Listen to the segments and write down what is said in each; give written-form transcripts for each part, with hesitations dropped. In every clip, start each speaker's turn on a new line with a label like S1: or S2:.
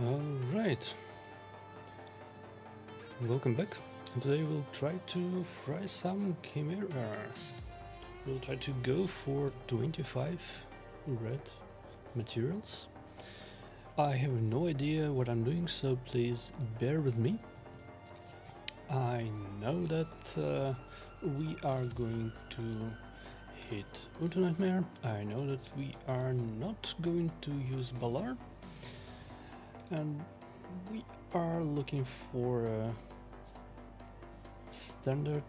S1: Alright, welcome back. And today we'll try to fry some chimeras. We'll try to go for 25 red materials. I have no idea what I'm doing, so please bear with me. I know that we are going to hit Ultra Nightmare. I know that we are not going to use Balar. And we are looking for a standard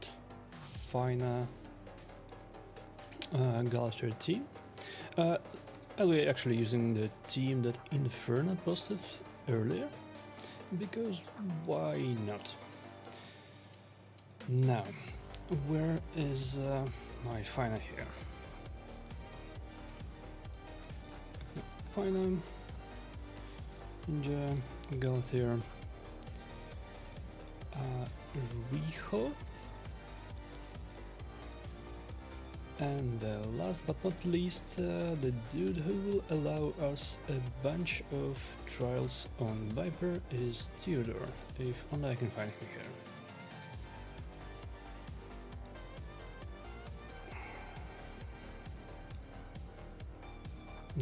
S1: Fina Galatasaray team. We're actually using the team that Inferno posted earlier, because why not? Now, where is my Fina here? Fina, Ninja, Galather, Riho, and last but not least, the dude who will allow us a bunch of trials on Viper is Theodore, if only I can find him here.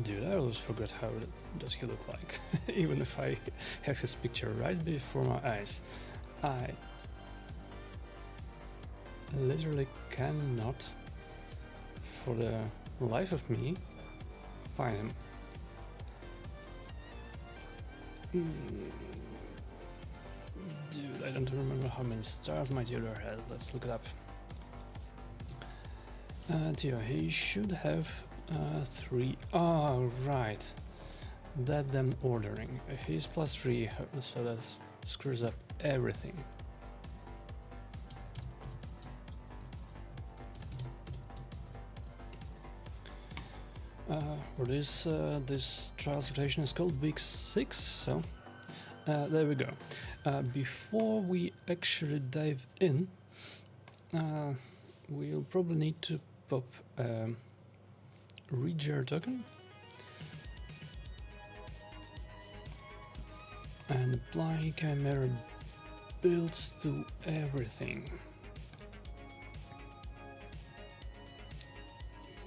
S1: Dude, I always forget how does he look like, even if I have his picture right before my eyes. I literally cannot, for the life of me, find him. Dude, I don't remember how many stars my Theodore has. Let's look it up. Theo, he should have 3. Oh, right. That damn ordering. He's +3, so that screws up everything. This trials rotation is called week 6, so there we go. Before we actually dive in, we'll probably need to pop Reger token and apply Chimera builds to everything.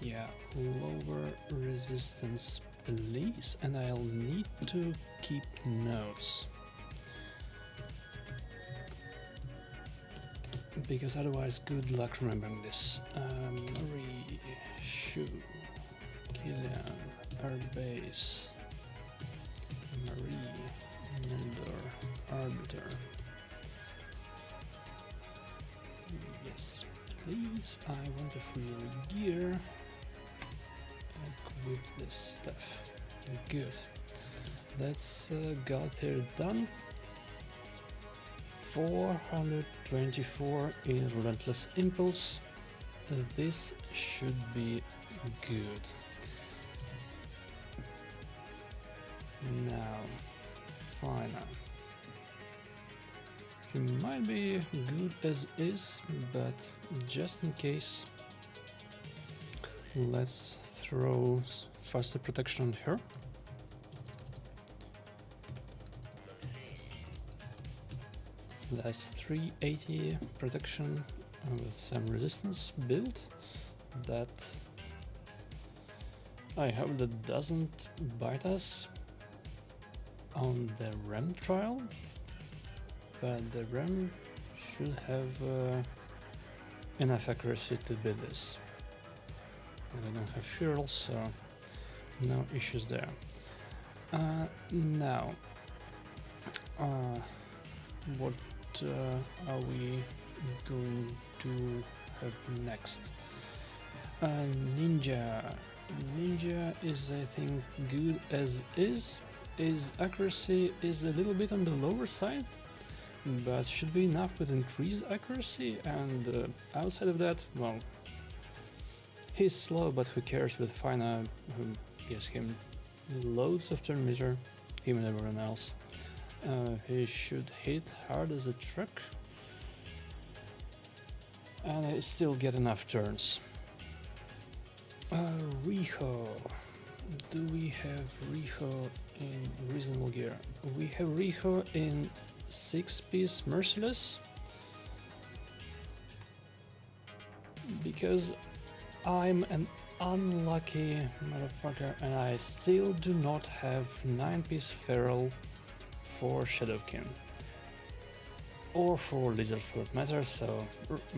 S1: Yeah, lower resistance please, and I'll need to keep notes, because otherwise good luck remembering this. Marie, Shu, Killian, Arbase, Marie, Mendor, Arbiter. Yes, please, I want a free gear. Equip this stuff. Good. That's Galatasaray done. 424 in Relentless Impulse. This should be good. Now, Fina. He might be good as is, but just in case, let's throw faster protection on her. That's 380 protection with some resistance build. That I hope that doesn't bite us on the RAM trial, but the RAM should have enough accuracy to beat this. And I don't have fuel, so no issues there. Now, what are we going to have next? Ninja. Ninja is, I think, good as is. His accuracy is a little bit on the lower side, but should be enough with increased accuracy, and outside of that, well, he's slow, but who cares with Fina, who gives him loads of turn meter, him and everyone else. He should hit hard as a truck, and I still get enough turns. Riho. Do we have Riho in reasonable gear. We have Riho in 6-piece Merciless, because I'm an unlucky motherfucker and I still do not have 9-piece Feral for Shadowkin. Or for Lizards for that matter, so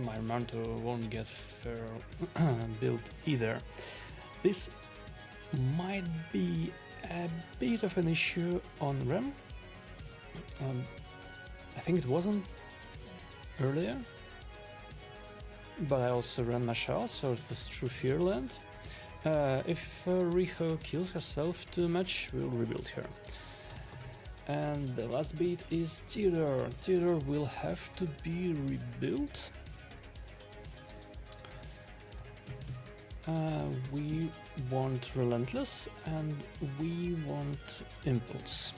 S1: my Manto won't get Feral built either. This might be a bit of an issue on Rem. I think it wasn't earlier, but I also ran Mashal, so it was through Fearland. If Riho kills herself too much, we'll rebuild her. And the last beat is Theodore. Theodore will have to be rebuilt. We want Relentless and we want Impulse.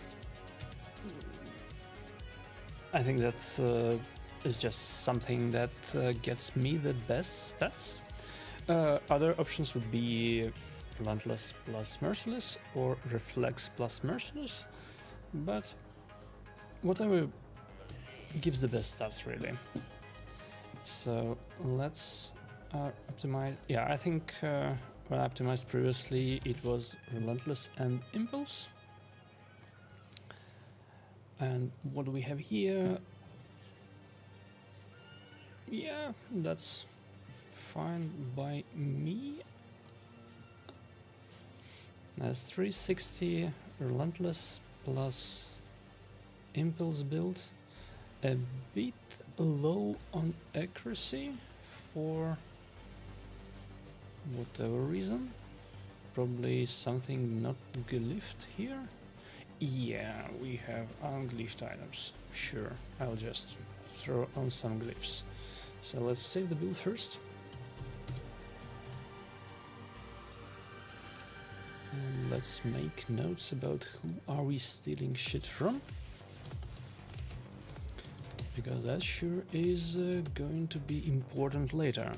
S1: I think that is just something that gets me the best stats. Other options would be Relentless plus Merciless or Reflex plus Merciless, but whatever gives the best stats really. So let's optimize. Yeah, I think when I optimized previously it was Relentless and Impulse. And what do we have here? Yeah, that's fine by me. That's 360 Relentless plus Impulse build. A bit low on accuracy for whatever reason. Probably something not glyphed here. Yeah, we have unglyphed items. Sure, I'll just throw on some glyphs. So let's save the build first. And let's make notes about who are we stealing shit from. Because that sure is going to be important later.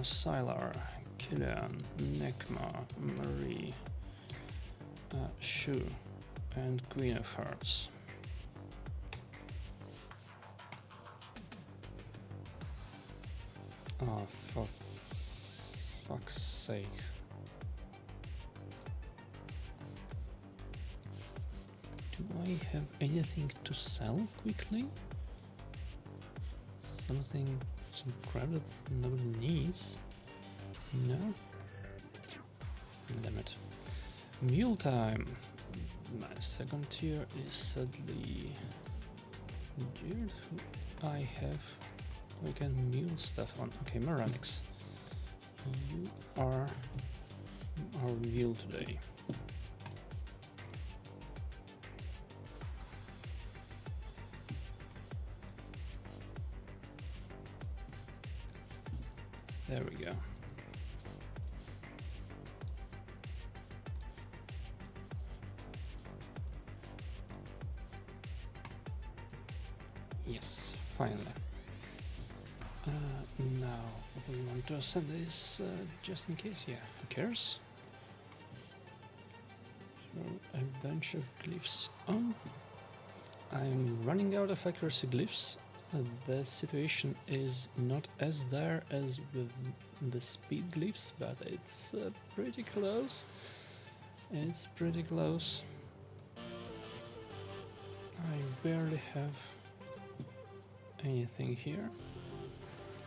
S1: Sylar, Killian, Nekma, Marie, Shu, and Queen of Hearts. Oh, for fuck's sake. Do I have anything to sell quickly? Something, some crap that nobody needs? No? Damn it. Mule time! My second tier is sadly geared. I have we can mule stuff on. Okay, Moranix. You are our mule today. There we go. Yes, finally. Now we want to send this just in case. Yeah, who cares? So a bunch of glyphs on. I'm running out of accuracy glyphs. The situation is not as dire as with the speed glyphs, but it's pretty close. It's pretty close. I barely have anything here.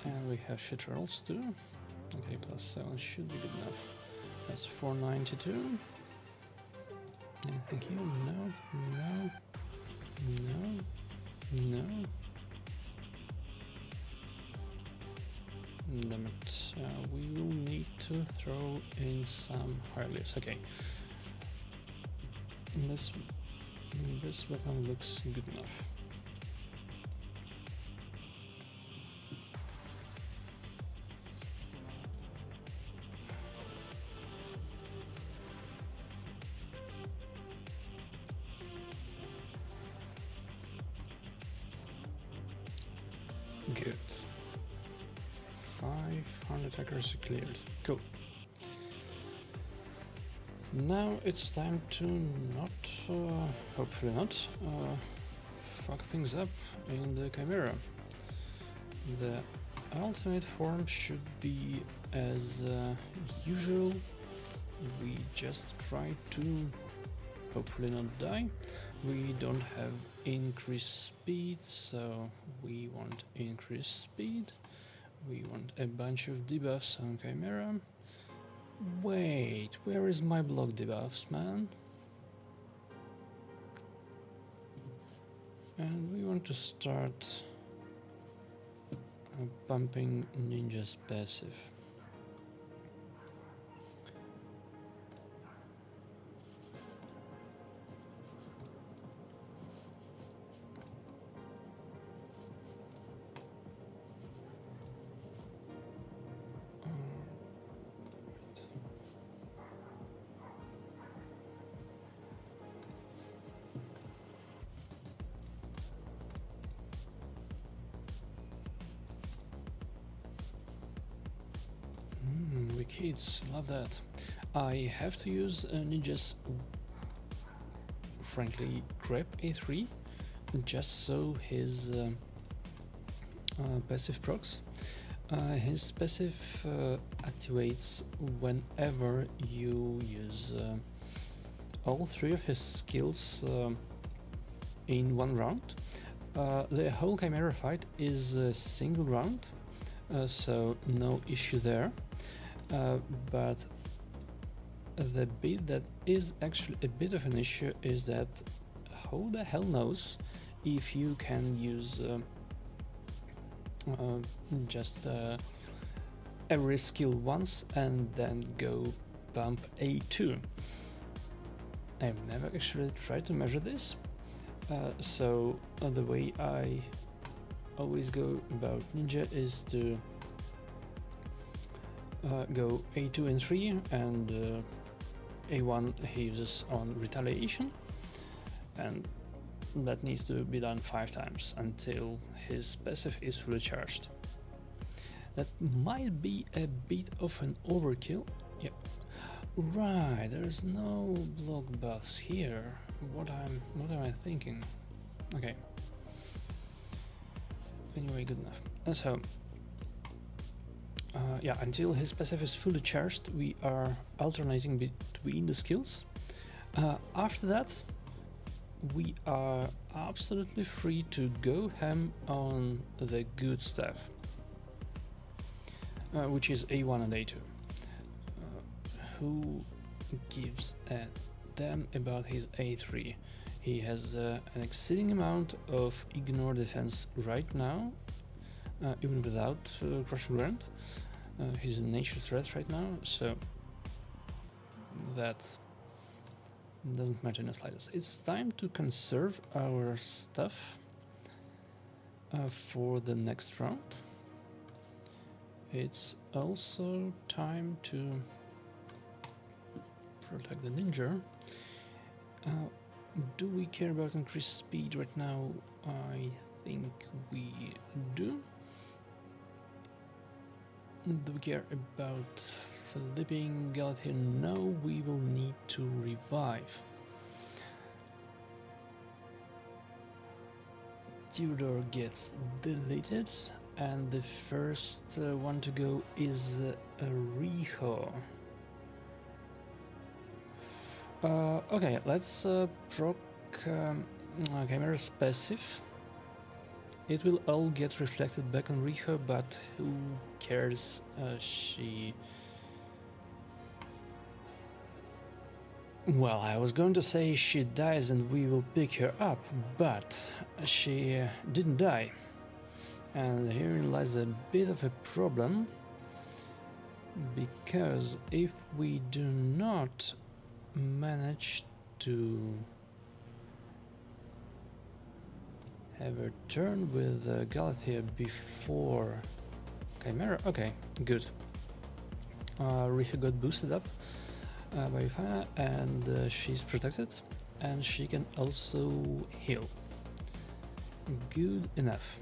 S1: And we have shit rolls too. Okay, +7 should be good enough. That's 492. Anything here? No, no, no, no. Damn it. We will need to throw in some higher lifts. Okay. This weapon looks good enough. Good. 500 accuracy cleared. Cool. Now it's time to not, hopefully not, fuck things up in the Chimera. The ultimate form should be as usual. We just try to hopefully not die. We don't have increased speed, so we want increased speed. We want a bunch of debuffs on Chimera. Wait, where is my block debuffs, man? And we want to start pumping Ninja's passive. Kids, love that. I have to use Ninja's frankly crap A3 just so his passive procs. His passive activates whenever you use all three of his skills in one round. The whole Chimera fight is a single round, so no issue there. But the bit that is actually a bit of an issue is that who the hell knows if you can use just every skill once and then go pump A2. I've never actually tried to measure this, so the way I always go about Ninja is to go A2 and 3, and A1 he uses on retaliation, and that needs to be done 5 times until his passive is fully charged. That might be a bit of an overkill. Yeah, right, there's no block buffs here. What am I thinking? Okay. Anyway, good enough. So yeah, until his passive is fully charged, we are alternating between the skills. After that, we are absolutely free to go ham on the good stuff, which is A1 and A2. Who gives a damn about his A3? He has an exceeding amount of ignore defense right now, even without crushing ground. He's a nature threat right now, so that doesn't matter in the slightest. It's time to conserve our stuff for the next round. It's also time to protect the ninja. Do we care about increased speed right now? I think we do. Do we care about flipping Galatea? No, we will need to revive. Theodore gets deleted, and the first one to go is Riho. Okay, let's proc Chimera's passive. It will all get reflected back on Riho, but who cares? Well, I was going to say she dies and we will pick her up, but she didn't die. And herein lies a bit of a problem, because if we do not manage to have a turn with Galatea before Chimera. Okay, good. Riha got boosted up by Yufana, and she's protected, and she can also heal. Good enough.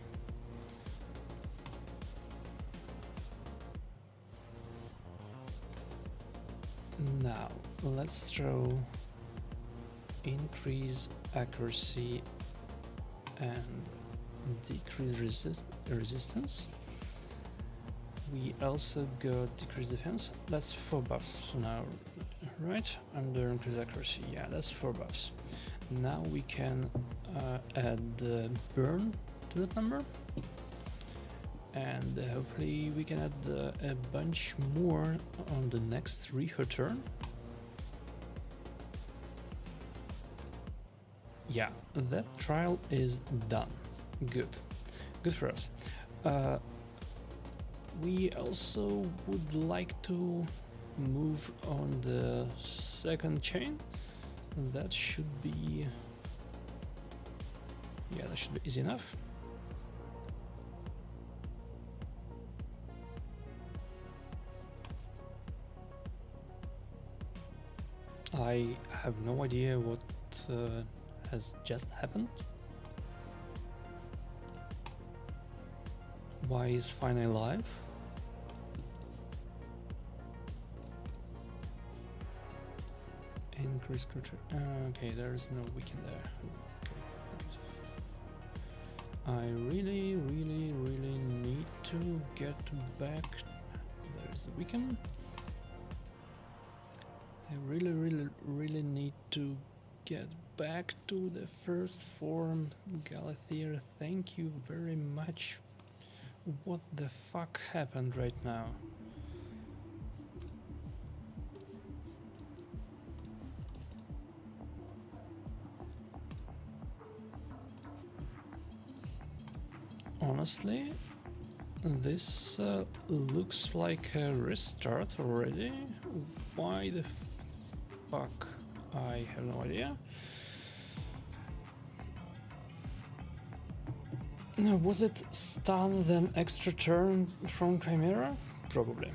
S1: Now let's throw increase accuracy and decrease resistance. We also got decrease defense. That's 4 buffs now, right? Under increase accuracy, yeah, that's 4 buffs. Now we can add burn to that number, and hopefully we can add a bunch more on the next Riho turn. Yeah, that trial is done. Good for us. We also would like to move on the second chain. That should be, yeah, that should be easy enough. I have no idea what has just happened. Why is Fine alive? Increase culture. Okay, there's no weaken there. Okay. I really need to get back. There's the weaken. I really need to get back to the first form. Galathier, thank you very much. What the fuck happened right now? Honestly, this looks like a restart already. Why the fuck? I have no idea. Was it stun then extra turn from Chimera? Probably.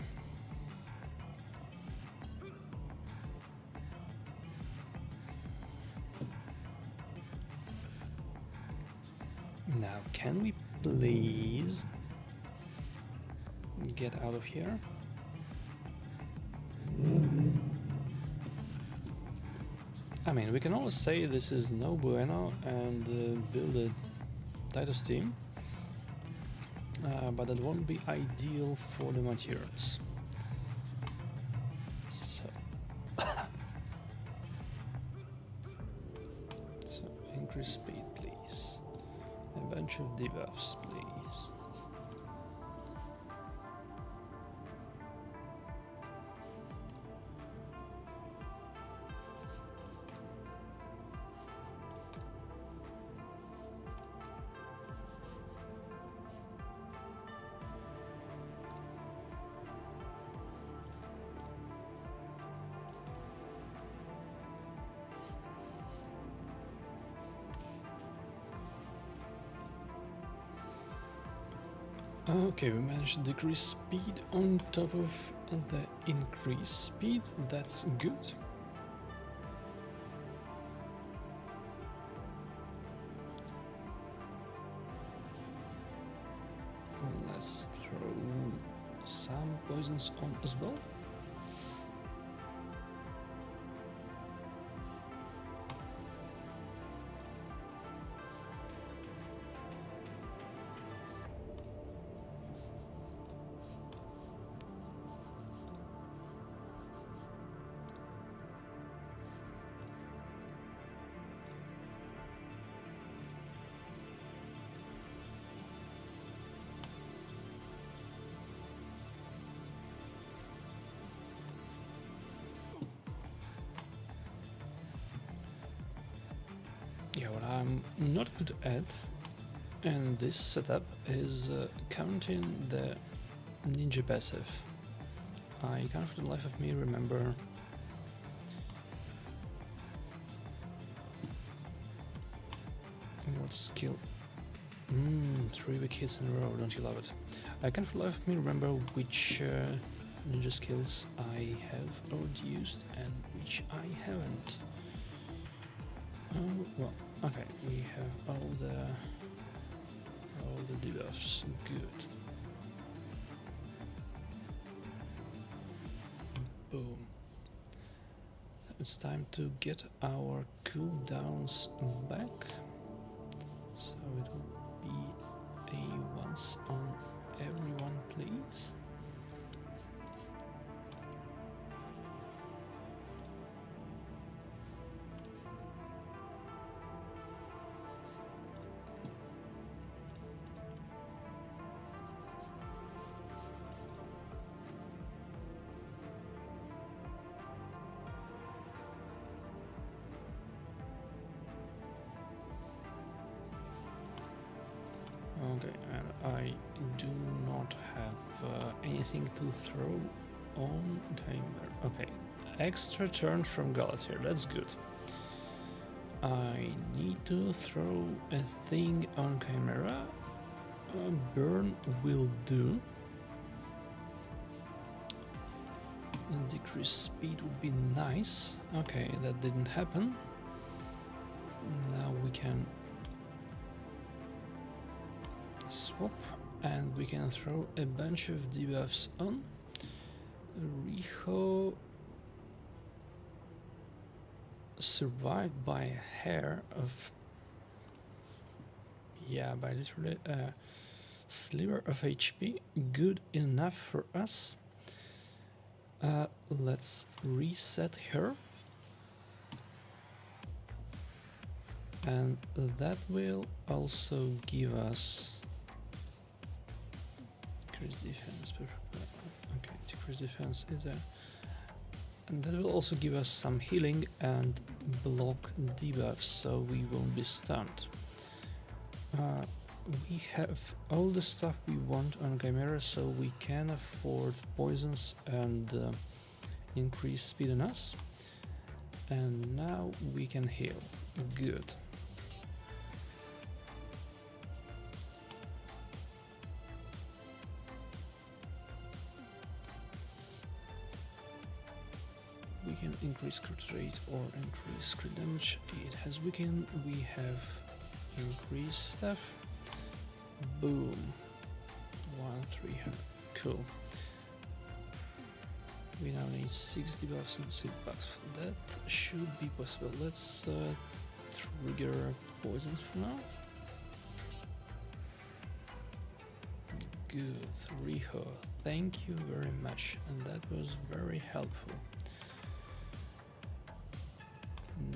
S1: Now, can we please get out of here? I mean, we can always say this is no bueno and build a Titus team, but that won't be ideal for the materials. So, increase speed, please. A bunch of debuffs, please. Okay, we managed to decrease speed on top of the increased speed. That's good. Let's throw some poisons on as well. Yeah, what I'm not good at in this setup is counting the ninja passive. I can't for the life of me remember what skill. 3 weak hits in a row, don't you love it? I can't for the life of me remember which ninja skills I have already used and which I haven't. Well, okay, we have all the debuffs. Good. Boom. it's time to get our cooldowns back. So it will be a once on everyone, please. Okay, and I do not have anything to throw on Chimera. Okay, extra turn from Galathier, that's good. I need to throw a thing on Chimera. Burn will do. And decreased speed would be nice. Okay, that didn't happen. Now we can swap and we can throw a bunch of debuffs on. Riho survived by a hair of, yeah, by literally a sliver of HP. Good enough for us. Let's reset her. And that will also give us decrease defense. Okay, decrease defense is there. And that will also give us some healing and block debuffs, so we won't be stunned. We have all the stuff we want on Chimera, so we can afford poisons and increase speed on us. And now we can heal. Good. We can increase crit rate or increase crit damage. It has weakened. We have increased stuff. Boom. 1-300. Cool. We now need 6 debuffs and 6 bucks. That should be possible. Let's trigger poisons for now. Good. Riho, thank you very much. And that was very helpful.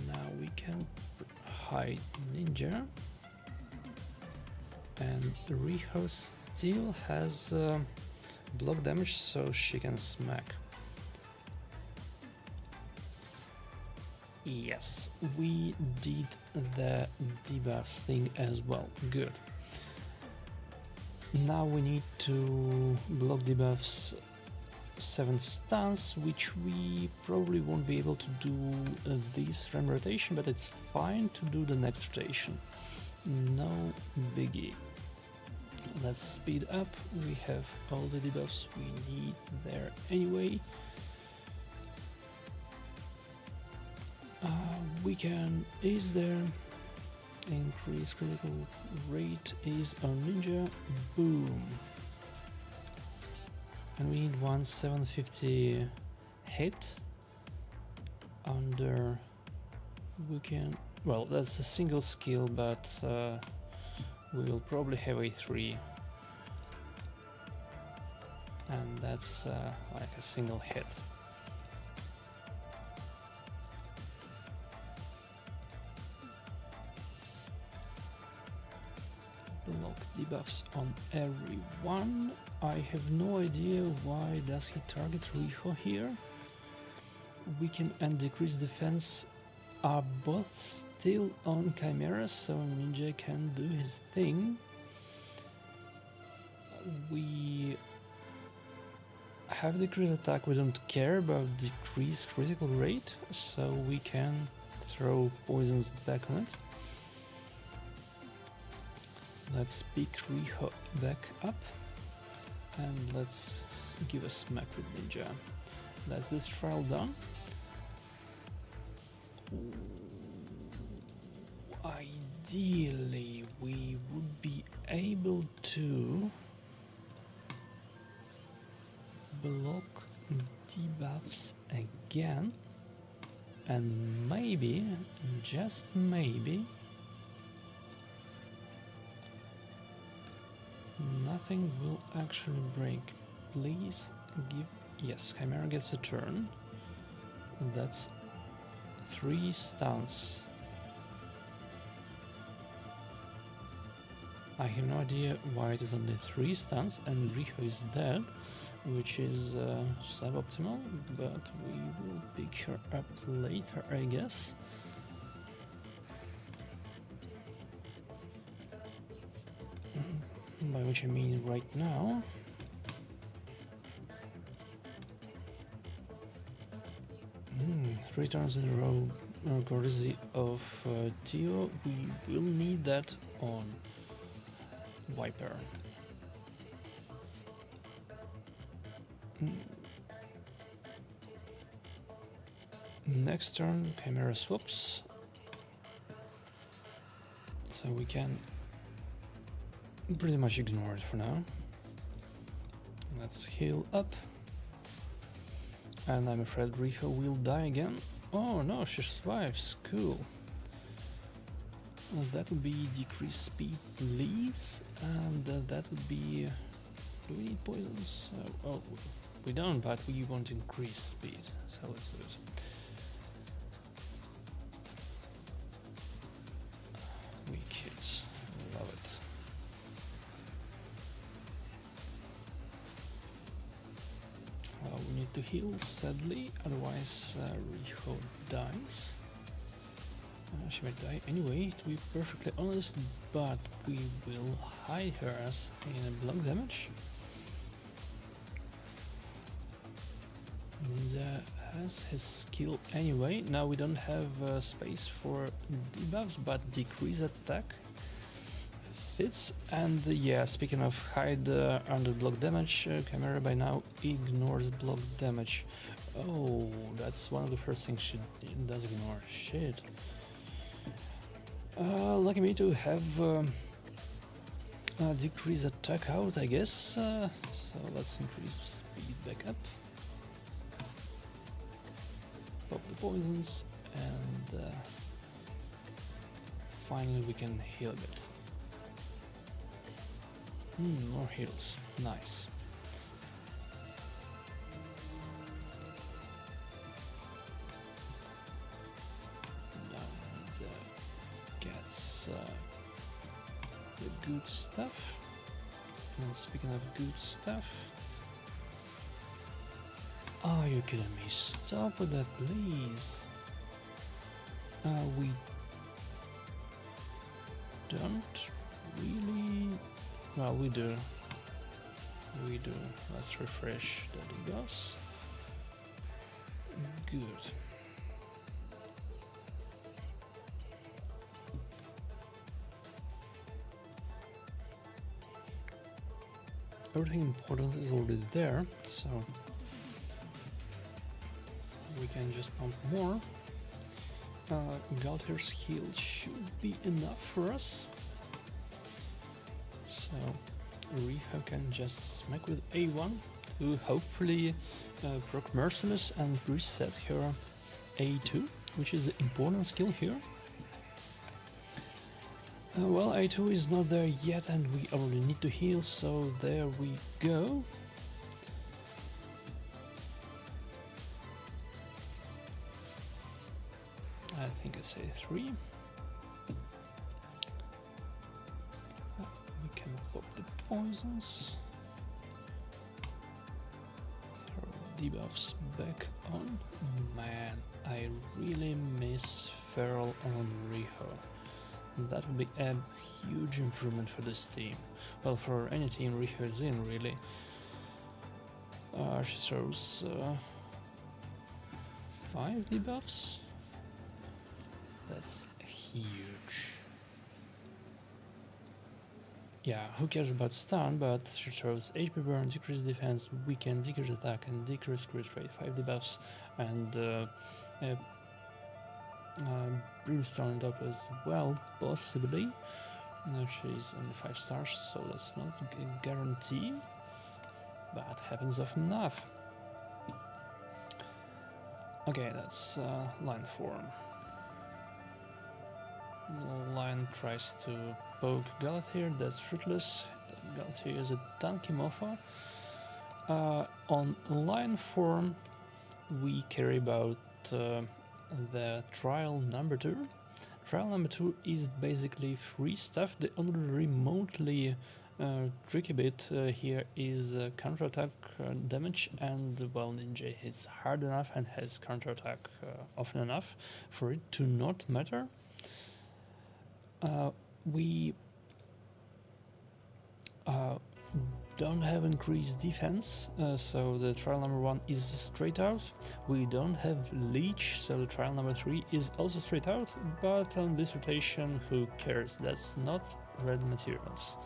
S1: Now we can hide Ninja. And Riho still has block damage, so she can smack. Yes, we did the debuffs thing as well. Good. Now we need to block debuffs 7 stuns, which we probably won't be able to do this rem rotation, but it's fine to do the next rotation. No biggie. Let's speed up. We have all the debuffs we need there anyway. We can is there. Increase critical rate is on Ninja. Boom. And we need 1,750 hit. Under we can, well, that's a single skill, but we will probably have a 3. And that's like a single hit. Block debuffs on everyone. I have no idea why does he target Riho here. We can and decrease defense are both still on Chimera, so Ninja can do his thing. We have decreased attack, we don't care about decreased critical rate, so we can throw poisons back on it. Let's pick Riho back up and let's give a smack with Ninja. That's this trial done. Ideally, we would be able to block debuffs again. And maybe, just maybe, nothing will actually break. Please give... Yes, Chimera gets a turn. That's 3 stuns. I have no idea why it is only 3 stuns and Riho is dead, which is suboptimal, but we will pick her up later, I guess. By which I mean right now. 3 turns in a row, courtesy of Tio. We will need that on Viper. Next turn, Chimera swaps, so we can pretty much ignore it for now. Let's heal up, and I'm afraid Riho will die again. Oh no, she survives, cool. That would be decreased speed, please, and that would be... Do we need poisons? Oh, we don't, but we want to increase speed, so let's do it. Weak hits, love it. We need to heal, sadly, otherwise Riho dies. She might die anyway, to be perfectly honest, but we will hide her as in a block damage. And has his skill anyway. Now we don't have space for debuffs, but decrease attack fits. And yeah, speaking of hide under block damage, Chimera by now ignores block damage. Oh, that's one of the first things she does ignore. Shit. Lucky me to have decrease attack out, I guess. So let's increase speed back up. Pop the poisons, and finally we can heal a bit. More heals, nice. Now gets the good stuff. And speaking of good stuff, are you kidding me? Stop with that, please. We don't really... Well, we do. We do. Let's refresh the debuffs. Good. Everything important is already there, so we can just pump more. Galtier's heal should be enough for us. So Riho can just smack with A1 to hopefully proc Merciless and reset her A2, which is the important skill here. Well, A2 is not there yet and we already need to heal, so there we go. I think it's A3. We can pop the poisons. Throw debuffs back on. Man, I really miss Feral on Riho. That would be a huge improvement for this team. Well, for any team Riho is in, really. She throws 5 debuffs. That's huge. Yeah, who cares about stun, but she throws HP burn, decrease defense, weaken, decrease attack, and decrease crit rate, 5 debuffs, and Brimstone on top as well, possibly. She's only 5 stars, so that's not a guarantee, but happens often enough. Okay, that's line form. Lion tries to poke Gallet here, that's fruitless. Gallet here is a tanky mofo. On line form, we care about the trial number 2. Trial number 2 is basically free stuff. The only remotely tricky bit here is counterattack damage, and well, Ninja hits hard enough and has counterattack often enough for it to not matter. We don't have increased defense, so the trial number 1 is straight out. We don't have leech, so the trial number 3 is also straight out, but on this rotation, who cares? That's not red materials.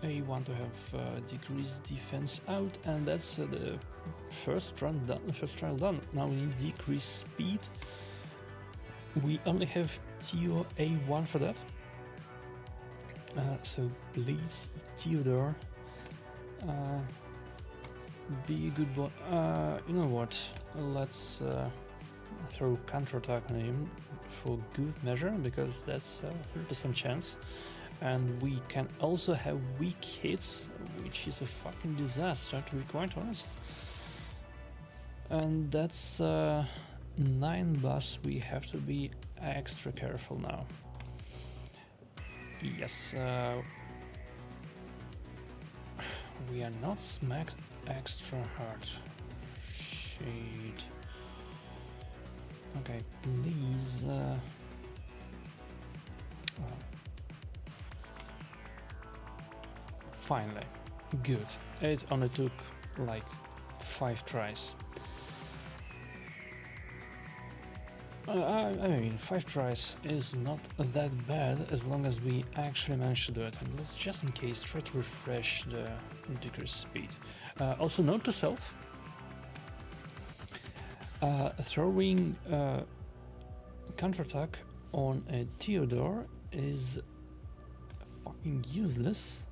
S1: I want to have decreased defense out, and that's the first run done. First trial done. Now we need decreased speed. We only have TO A1 for that. So please, Theodore, be a good boy. You know what? Let's throw counterattack on him for good measure, because that's a 30% chance. And we can also have weak hits, which is a fucking disaster, to be quite honest. And that's 9 buffs. We have to be extra careful now. Yes, we are not smacked extra hard. Shit. Okay, please. Finally, good. It only took like 5 tries. I mean, 5 tries is not that bad as long as we actually manage to do it. And let's just in case try to refresh the decreased speed. Also, note to self: throwing counterattack on a Theodore is fucking useless,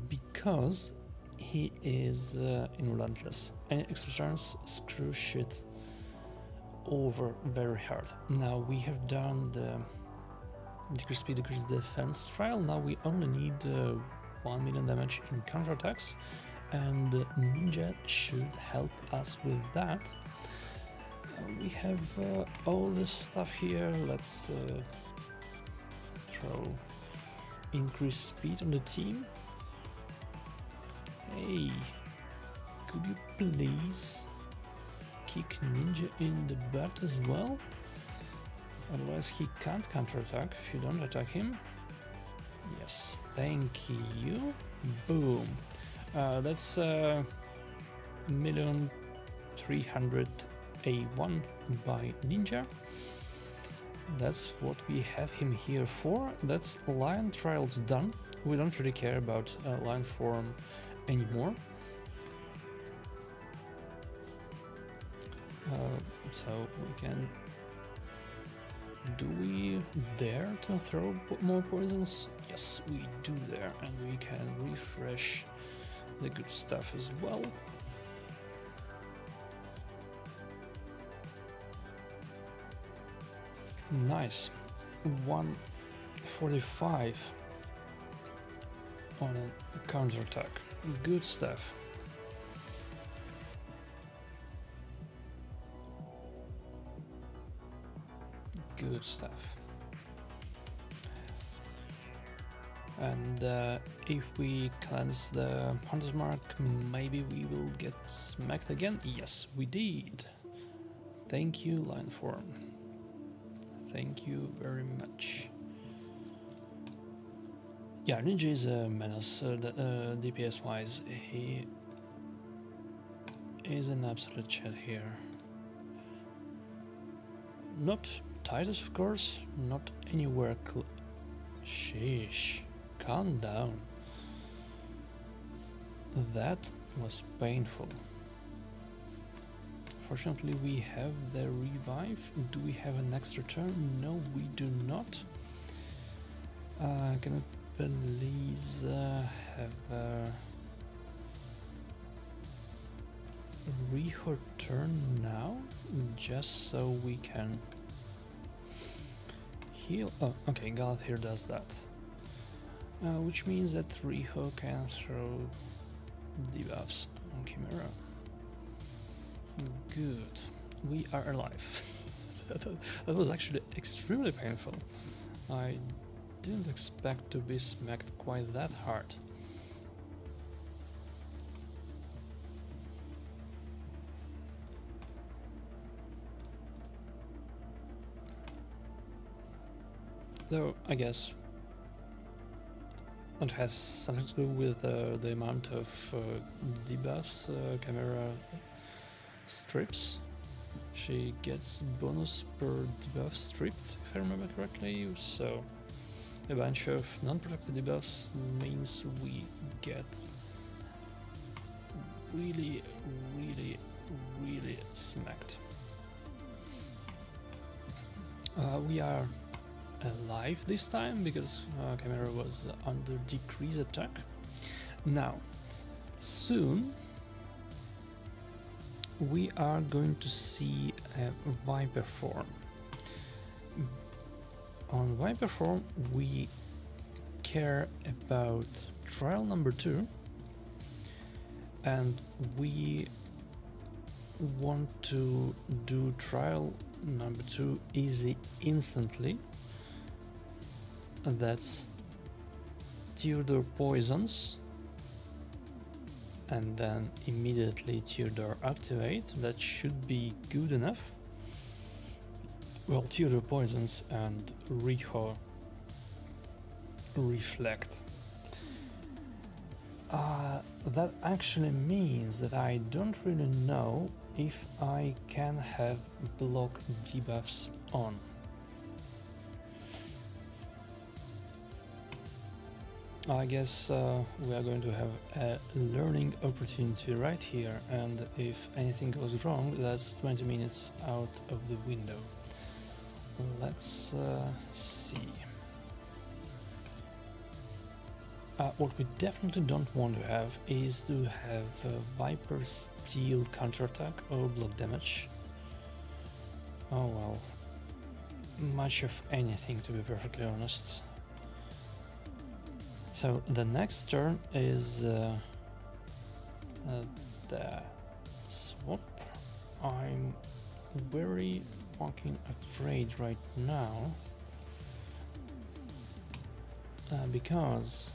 S1: because he is relentless. Any extra turns screw shit over very hard. Now we have done the decrease speed, decrease defense trial. Now we only need 1 million damage in counterattacks, and Ninja should help us with that. We have all this stuff here. Let's throw increased speed on the team. Hey, could you please kick Ninja in the butt as well? Otherwise he can't counterattack if you don't attack him. Yes, thank you. Boom. That's 1,300,000 A1 by Ninja. That's what we have him here for. That's Lion trials done. We don't really care about Lion form anymore. So we can... Do we dare to throw more poisons? Yes, we do dare, and we can refresh the good stuff as well. Nice. 145 on a counterattack. Good stuff. Good stuff. And if we cleanse the Hunter's Mark, maybe we will get smacked again. Yes, we did. Thank you, Line Form. Thank you very much. Yeah, Ninja is a menace, DPS wise. He is an absolute chat here. Not Titus, of course, not anywhere Sheesh, calm down. That was painful. unfortunately we have the revive. Do we have an extra turn? No, we do not. Can we please have a Riho turn now? Just so we can heal. Oh, okay, Galath here does that. Which means that Riho can throw debuffs on Chimera. Good. We are alive. That was actually extremely painful. I didn't expect to be smacked quite that hard. Though, I guess it has something to do with the amount of debuffs Chimera strips. She gets bonus per debuff stripped, if I remember correctly, so a bunch of non-protected debuffs means we get really smacked. We are alive this time because Chimera was under decrease attack. Now, soon we are going to see a Viper form. On Viper form we care about trial number 2 and we want to do trial number 2 easy instantly. And that's Teardor poisons and then immediately Teardor activate. That should be good enough. Well, Teardor poisons and Riho reflect. That actually means that I don't really know if I can have block debuffs on. I guess we are going to have a learning opportunity right here, and if anything goes wrong, that's 20 minutes out of the window. Let's see. What we definitely don't want to have is to have Viper Steel counterattack or block damage. Oh well, much of anything, to be perfectly honest. So the next turn is the swap. I'm very fucking afraid right now because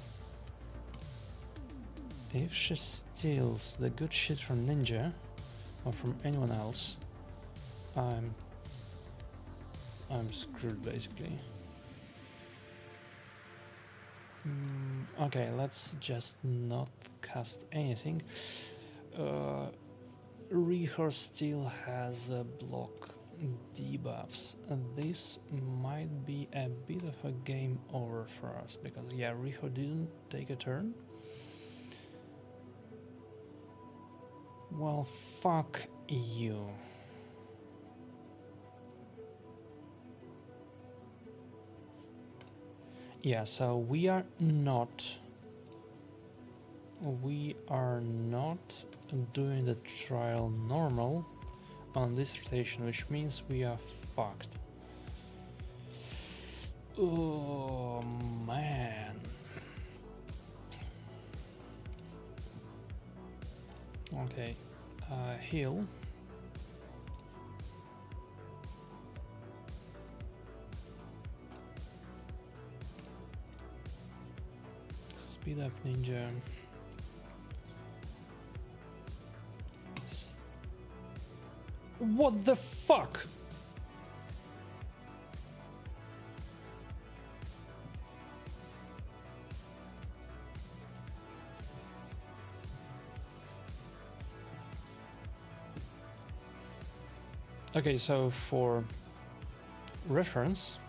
S1: if she steals the good shit from Ninja or from anyone else, I'm screwed basically. Okay, let's just not cast anything. Riho still has block debuffs, and this might be a bit of a game over for us because yeah, Riho didn't take a turn. Well, fuck you. Yeah, so we are not doing the trial normal on this rotation, which means we are fucked. Oh man. Okay, heal. Speed up Ninja. What the fuck? Okay, so for reference,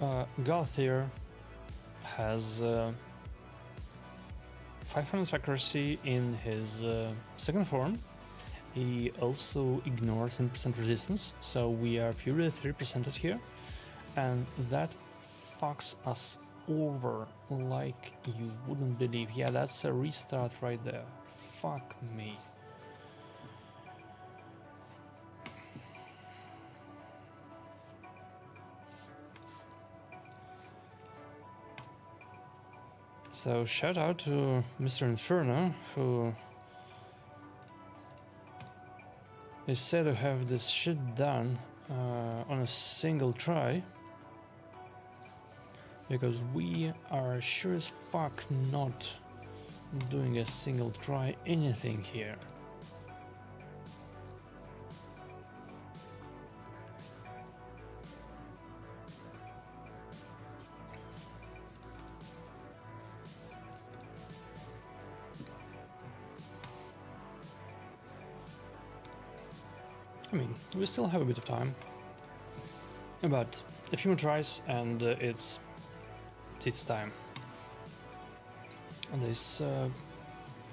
S1: Galthier has 500 accuracy in his second form he also ignores 100% resistance, so we are purely 3%ed here, and that fucks us over like you wouldn't believe. Yeah, that's a restart right there. Fuck me. So shout out to Mr. Inferno, who is said to have this shit done on a single try, because we are sure as fuck not doing a single try anything here. I mean, we still have a bit of time, but a few more tries and it's time. And this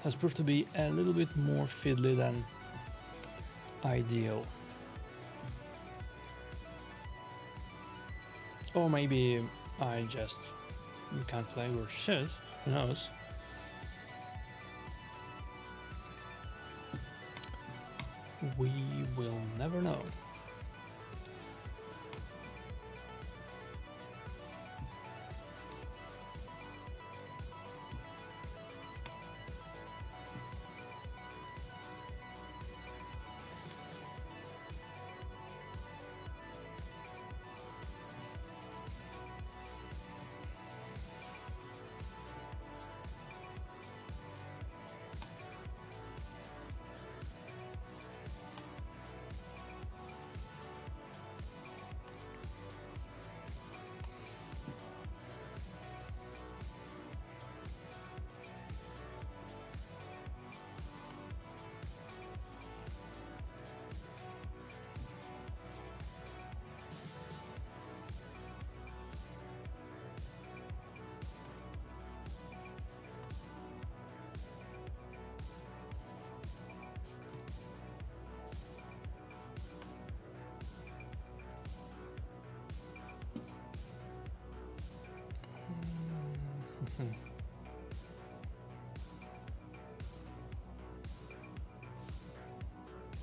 S1: has proved to be a little bit more fiddly than ideal. Or maybe I just can't play or shit, who knows. We will never know.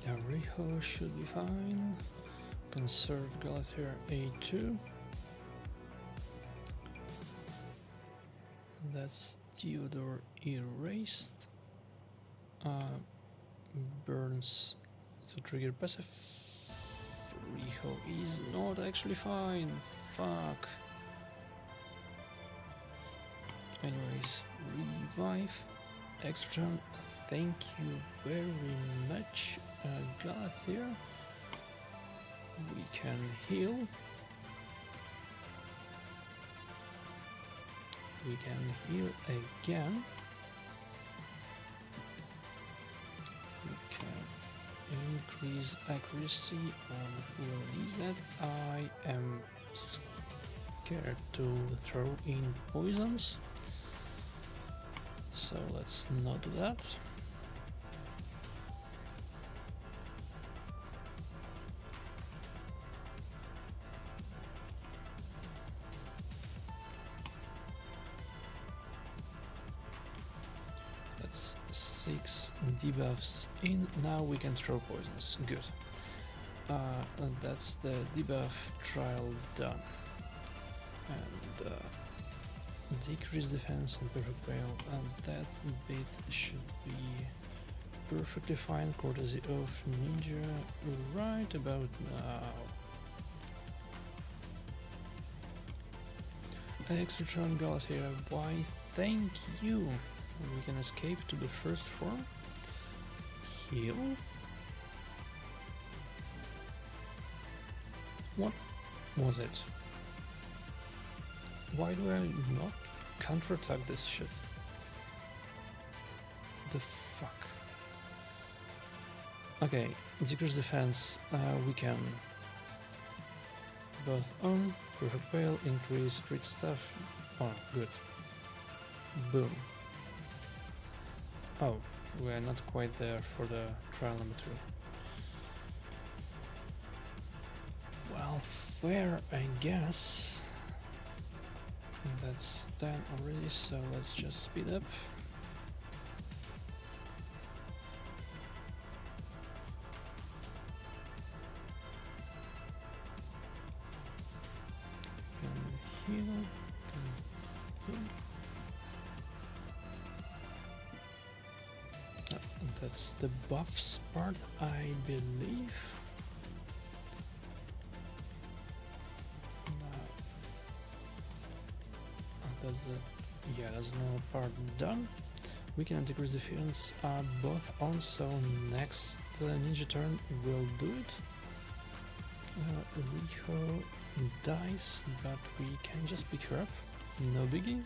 S1: Yeah, Riho should be fine. Conserve Galathir A2. That's Theodore erased. Burns to trigger passive. Riho is not actually fine. Fuck. Anyways, revive. Extra turn. Thank you very much, Galathir. We can heal. We can heal again. We can increase accuracy on release that. I am scared to throw in poisons, so let's not do that. That's 6 debuffs in. Now we can throw poisons. Good. And that's the debuff trial done. And decrease defense on perfect fail, and that bit should be perfectly fine, courtesy of Ninja right about now. Extra turn Galathir, why thank you. We can escape to the first form. Heal. What was it? Why do I not counterattack this shit? The fuck? Okay, decrease defense, we can both on, perfect fail, increase street stuff. Oh, good. Boom. Oh, we're not quite there for the trial number 2. Well, fair, I guess. That's 10 already, so let's just speed up. Can heal, can heal. That's the buffs part, I believe. That's no part done. We can decrease defense both on, so next ninja turn will do it. Riho dies, but we can just pick her up, no biggie.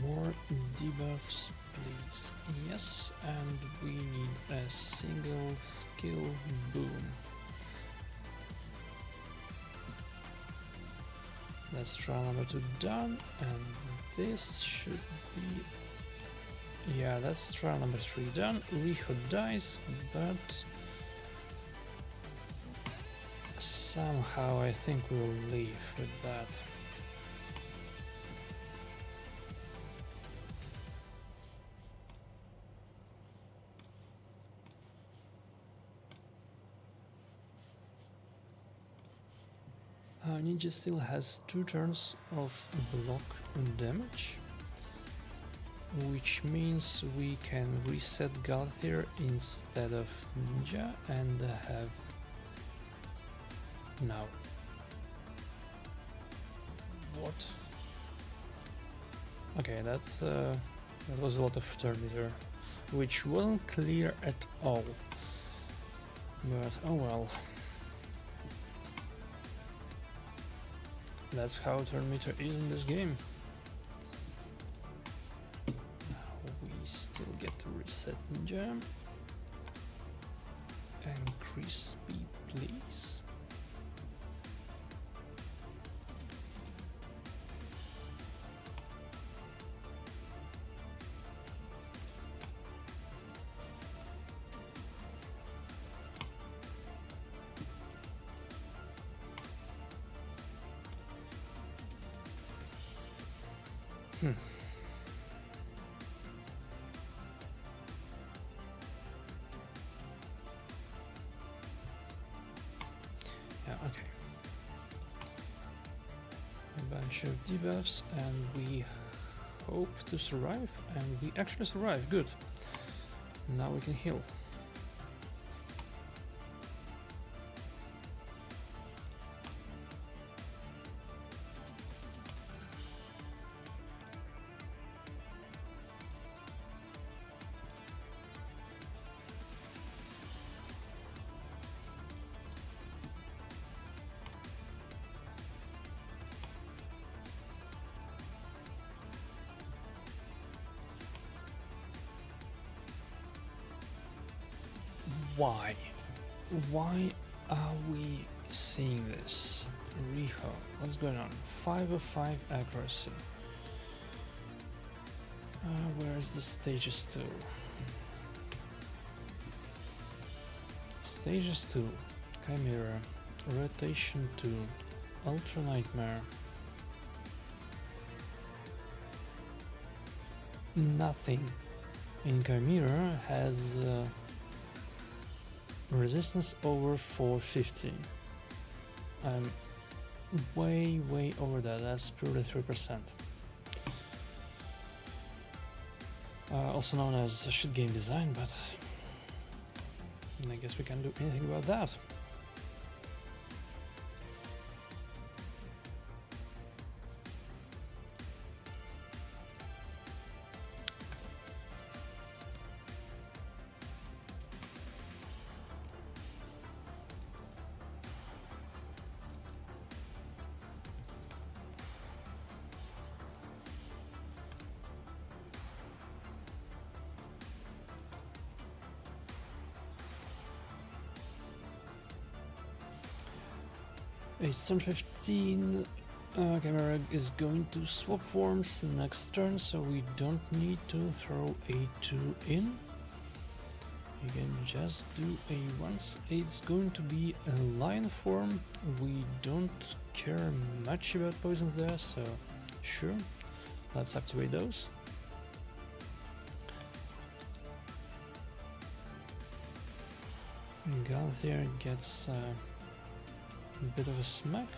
S1: More debuffs, please. Yes, and we need a single skill boom. That's trial number 2 done, and this should be... Yeah, that's trial number 3 done. Riho dies, but somehow I think we'll leave with that. Ninja still has 2 turns of block damage, which means we can reset Galthier instead of Ninja and have... Now. What? Okay, that was a lot of turn meter, which wasn't clear at all. But oh well. That's how turn meter is in this game. Now we still get to reset Ninja. Increase speed, please. Yeah, okay. A bunch of debuffs, and we hope to survive, and we actually survive. Good. Now we can heal. Why? Why are we seeing this? Riho, what's going on? 5 of 5 accuracy. Where's the stages 2? Stages 2, Chimera, Rotation 2, Ultra Nightmare. Nothing in Chimera has resistance over 450. I'm way over that. That's purely 3%. Also known as shit game design, but I guess we can't do anything about that. It's turn 15. Chimera is going to swap forms next turn, so we don't need to throw A2 in. You can just do a once. It's going to be a line form. We don't care much about poisons there, so sure, let's activate those. Galthier gets a bit of a smack.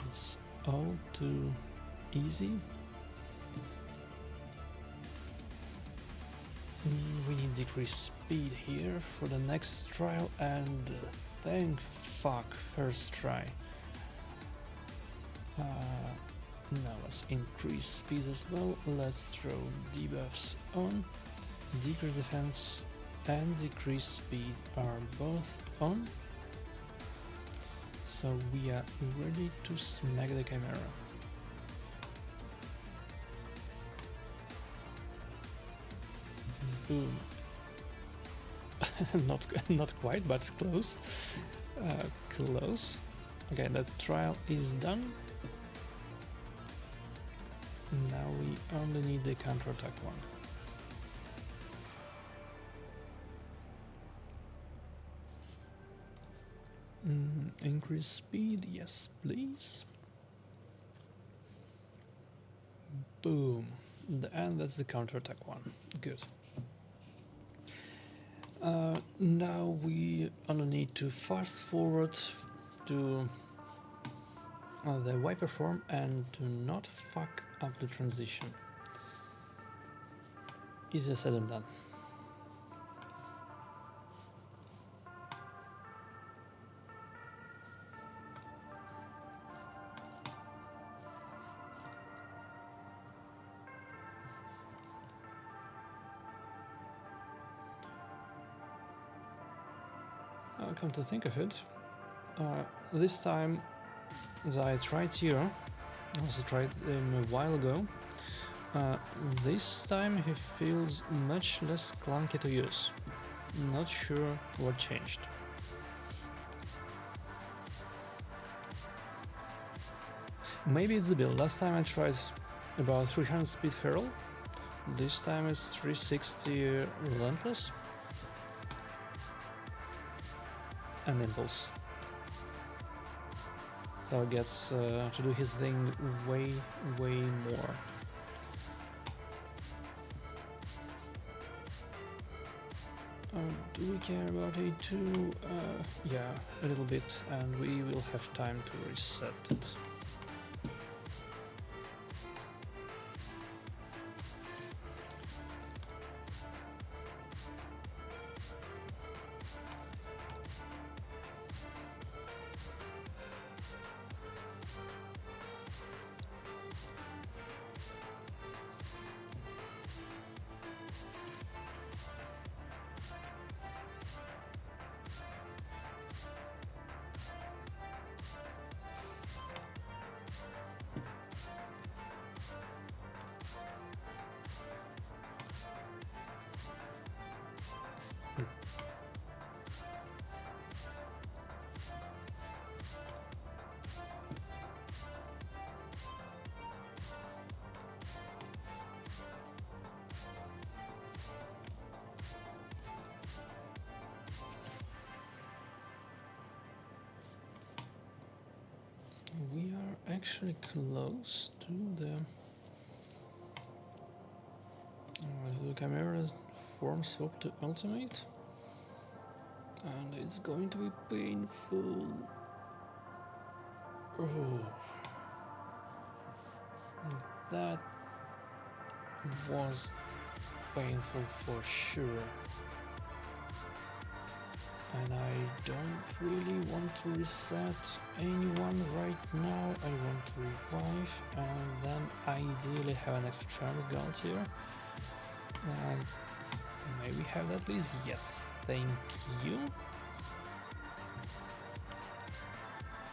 S1: It's all too easy. We need decreased speed here for the next trial, and thank fuck, first try. Now let's increase speed as well. Let's throw debuffs on. Decrease defense and decrease speed are both on. So we are ready to smack the Chimera. Boom. not quite, but close. Close. Okay, that trial is done. Now we only need the counterattack one. Increase speed, yes please. Boom. And that's the counterattack one. Good. Now we only need to fast forward to the wiper form and do not fuck up the transition. Easier said than done. Come to think of it, this time that I tried here, also tried him a while ago, this time he feels much less clunky to use. Not sure what changed. Maybe it's the build. Last time I tried about 300 speed feral, this time it's 360 relentless. And impulse. So it gets to do his thing way more. Do we care about A2? Yeah, a little bit, and we will have time to reset it. We are actually close to the Chimera form swap to ultimate, and it's going to be painful. Oh, that was painful for sure. And I don't really want to reset anyone right now. I want to revive and then ideally have an extra charm with Gold here. And maybe have that please? Yes, thank you.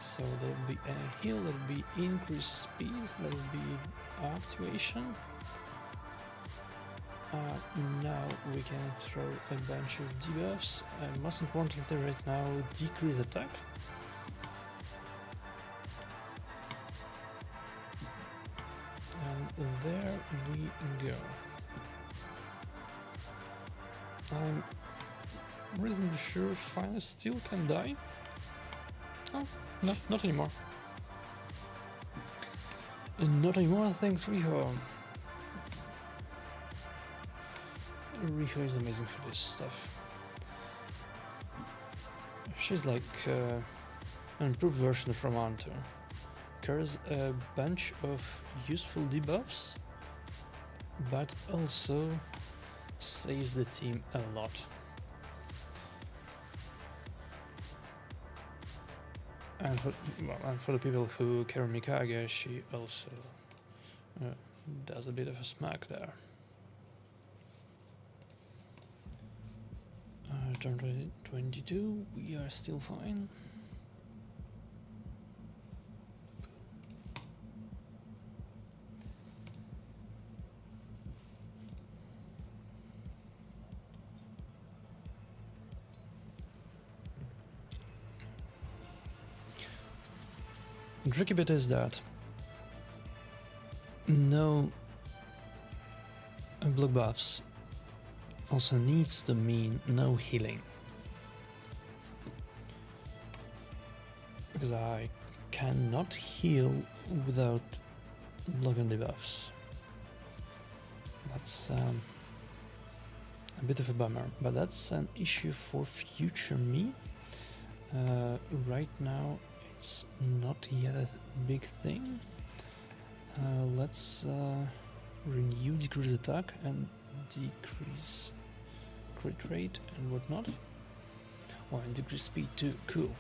S1: So there'll be a heal, there'll be increased speed, there'll be activation. Now we can throw a bunch of debuffs, and most importantly right now, decrease attack. there we go. I'm reasonably sure Finest still can die. Oh, no, not anymore. Not anymore, thanks Riho. Riho is amazing for this stuff. She's like an improved version from Hunter. Carries a bunch of useful debuffs, but also saves the team a lot. And for the people who carry Mikage, she also does a bit of a smack there. Turn 22, we are still fine. The tricky bit is that no block buffs also needs to mean no healing, because I cannot heal without blocking debuffs. That's a bit of a bummer, but that's an issue for future me. Right now it's not yet a big thing. Let's renew decrease attack and decrease crit rate and whatnot. Oh, and decrease speed too, cool.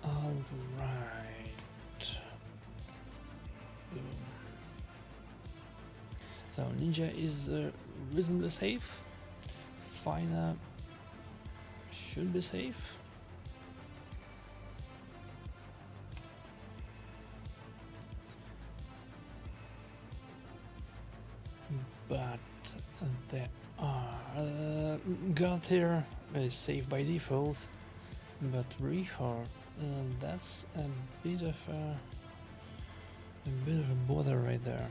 S1: Alright. Boom. So Ninja is reasonably safe. Fina should be safe. But there are Gauthier is safe by default, but Rehar, that's a bit of a bother right there.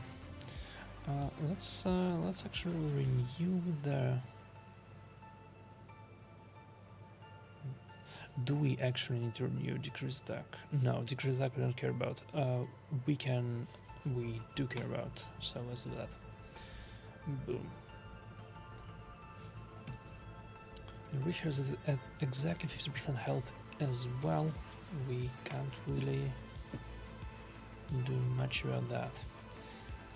S1: Let's actually renew the. Do we actually need to renew decrease attack? No, decrease attack we don't care about. We do care about, so let's do that. Boom. Richard is at exactly 50% health as well. We can't really do much about that.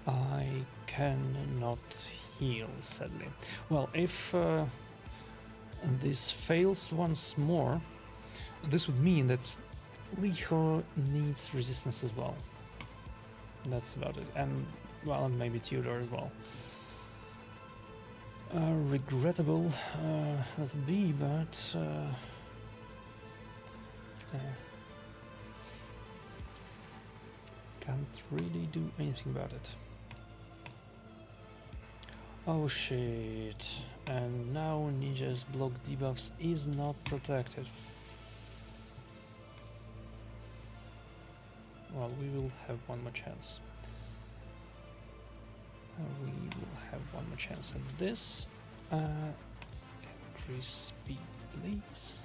S1: I cannot heal, sadly. Well, if this fails once more, this would mean that Riho needs resistance as well. That's about it. And, well, maybe Tudor as well. Regrettable that would be, but can't really do anything about it. Oh shit, and now Ninja's block debuffs is not protected. Well, we will have one more chance. We will have one more chance at this. Increase speed, please.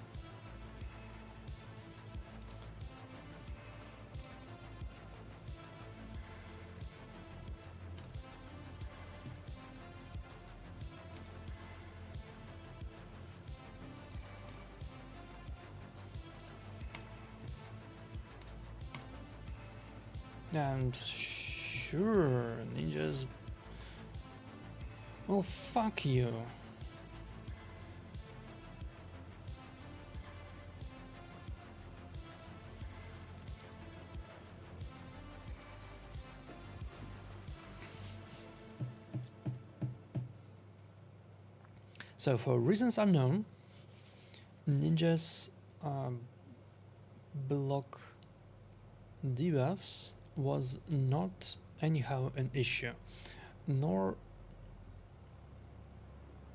S1: And sure, ninjas. Well, fuck you. So, for reasons unknown, ninjas block debuffs was not anyhow an issue, nor.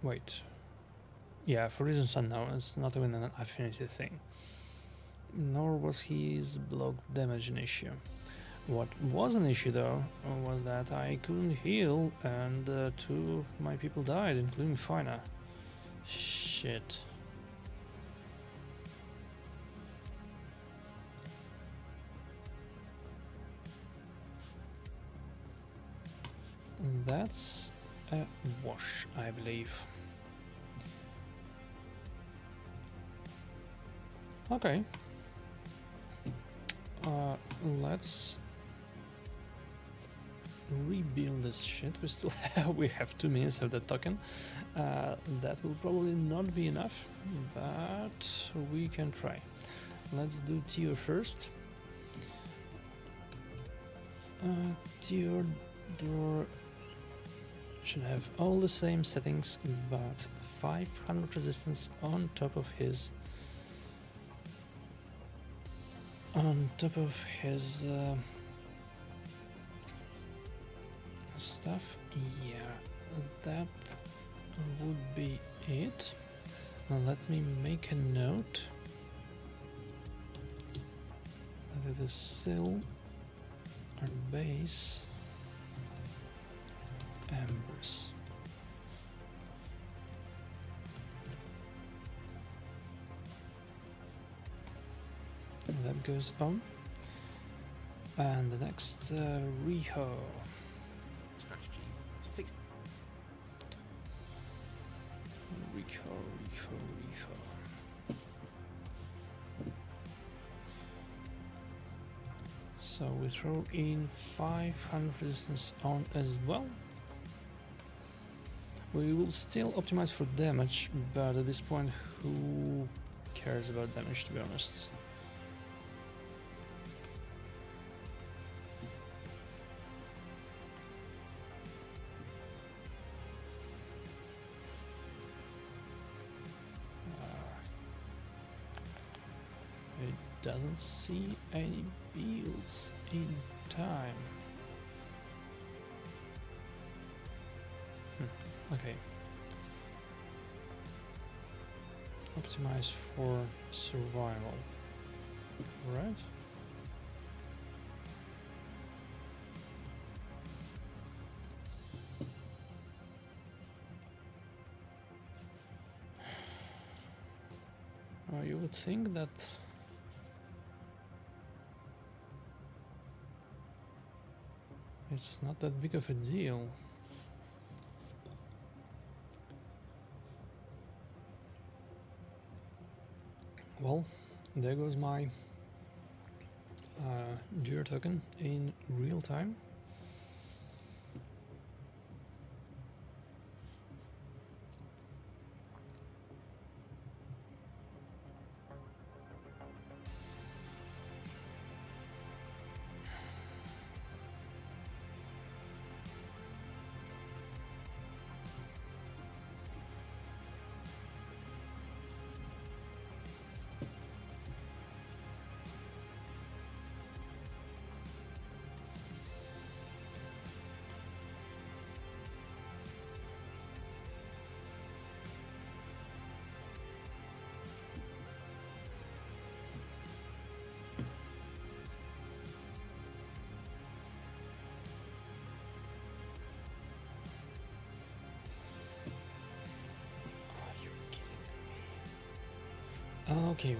S1: Wait. Yeah, for reasons unknown, it's not even an affinity thing. nor was his block damage an issue. What was an issue though was that I couldn't heal and two of my people died, including Fina. Shit. That's a wash, I believe. Okay. Let's rebuild this shit. We have 2 minutes of the token. That will probably not be enough, but we can try. Let's do Theodore first. Theodore should have all the same settings, but 500 resistance on top of his stuff. Yeah, that would be it. Now let me make a note that the sill or base embers. That goes on. And the next Riho.
S2: Strategy 6.
S1: Riho. So we throw in 500 resistance on as well. We will still optimize for damage, but at this point, who cares about damage, to be honest? It doesn't see any builds in time. Okay. Optimize for survival. Right? You would think that it's not that big of a deal. Well, there goes my Jira token in real time. Okay,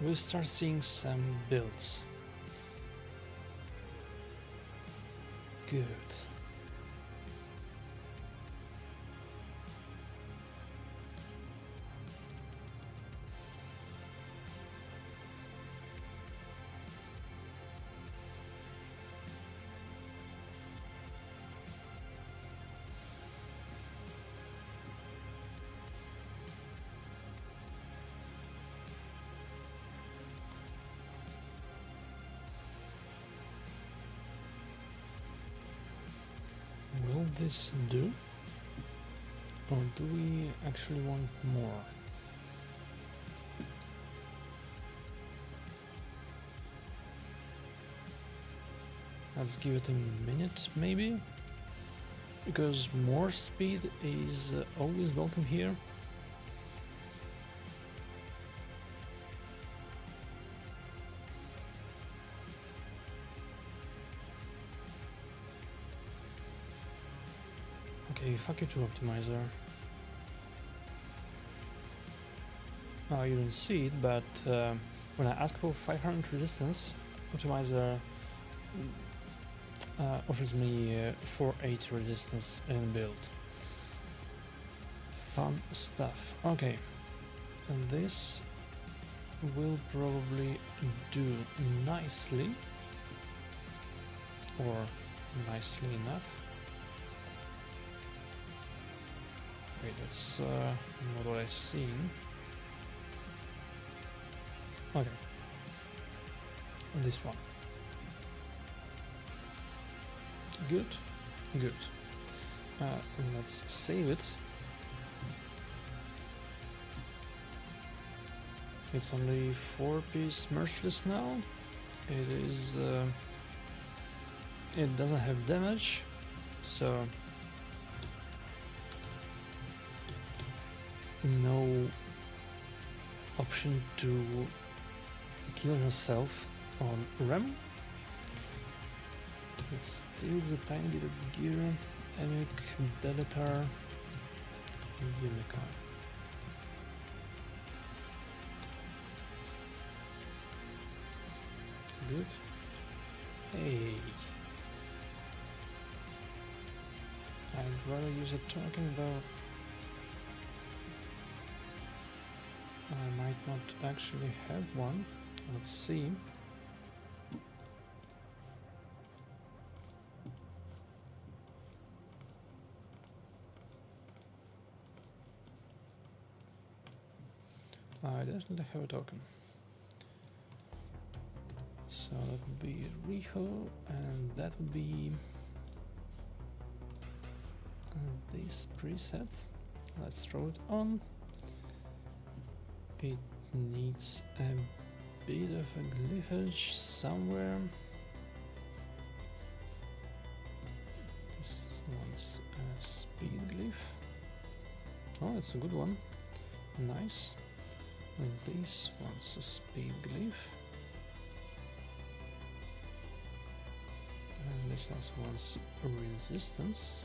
S1: we start seeing some builds. Good. Will this do? Or do we actually want more? Let's give it a minute, maybe? Because more speed is always welcome here. Okay, fuck you too, optimizer. You don't see it, but when I ask for 500 resistance, optimizer offers me 480 resistance in build. Fun stuff. Okay, and this will probably do nicely, or nicely enough. Wait, that's not what I seen. Okay, this one. Good, good. Let's save it. It's only 4-piece merciless now. It is. It doesn't have damage, so no option to kill yourself on RAM. It steals a tiny bit of gear, Emic, Deletar, Unicorn. Good. Hey. I'd rather use a token though. I might not actually have one. Let's see. I definitely have a token. So that would be Riho, and that would be this preset. Let's throw it on. It needs a bit of a glyphage somewhere. This one's a speed glyph. Oh, it's a good one. Nice. And this one's a speed glyph. And this also wants a resistance.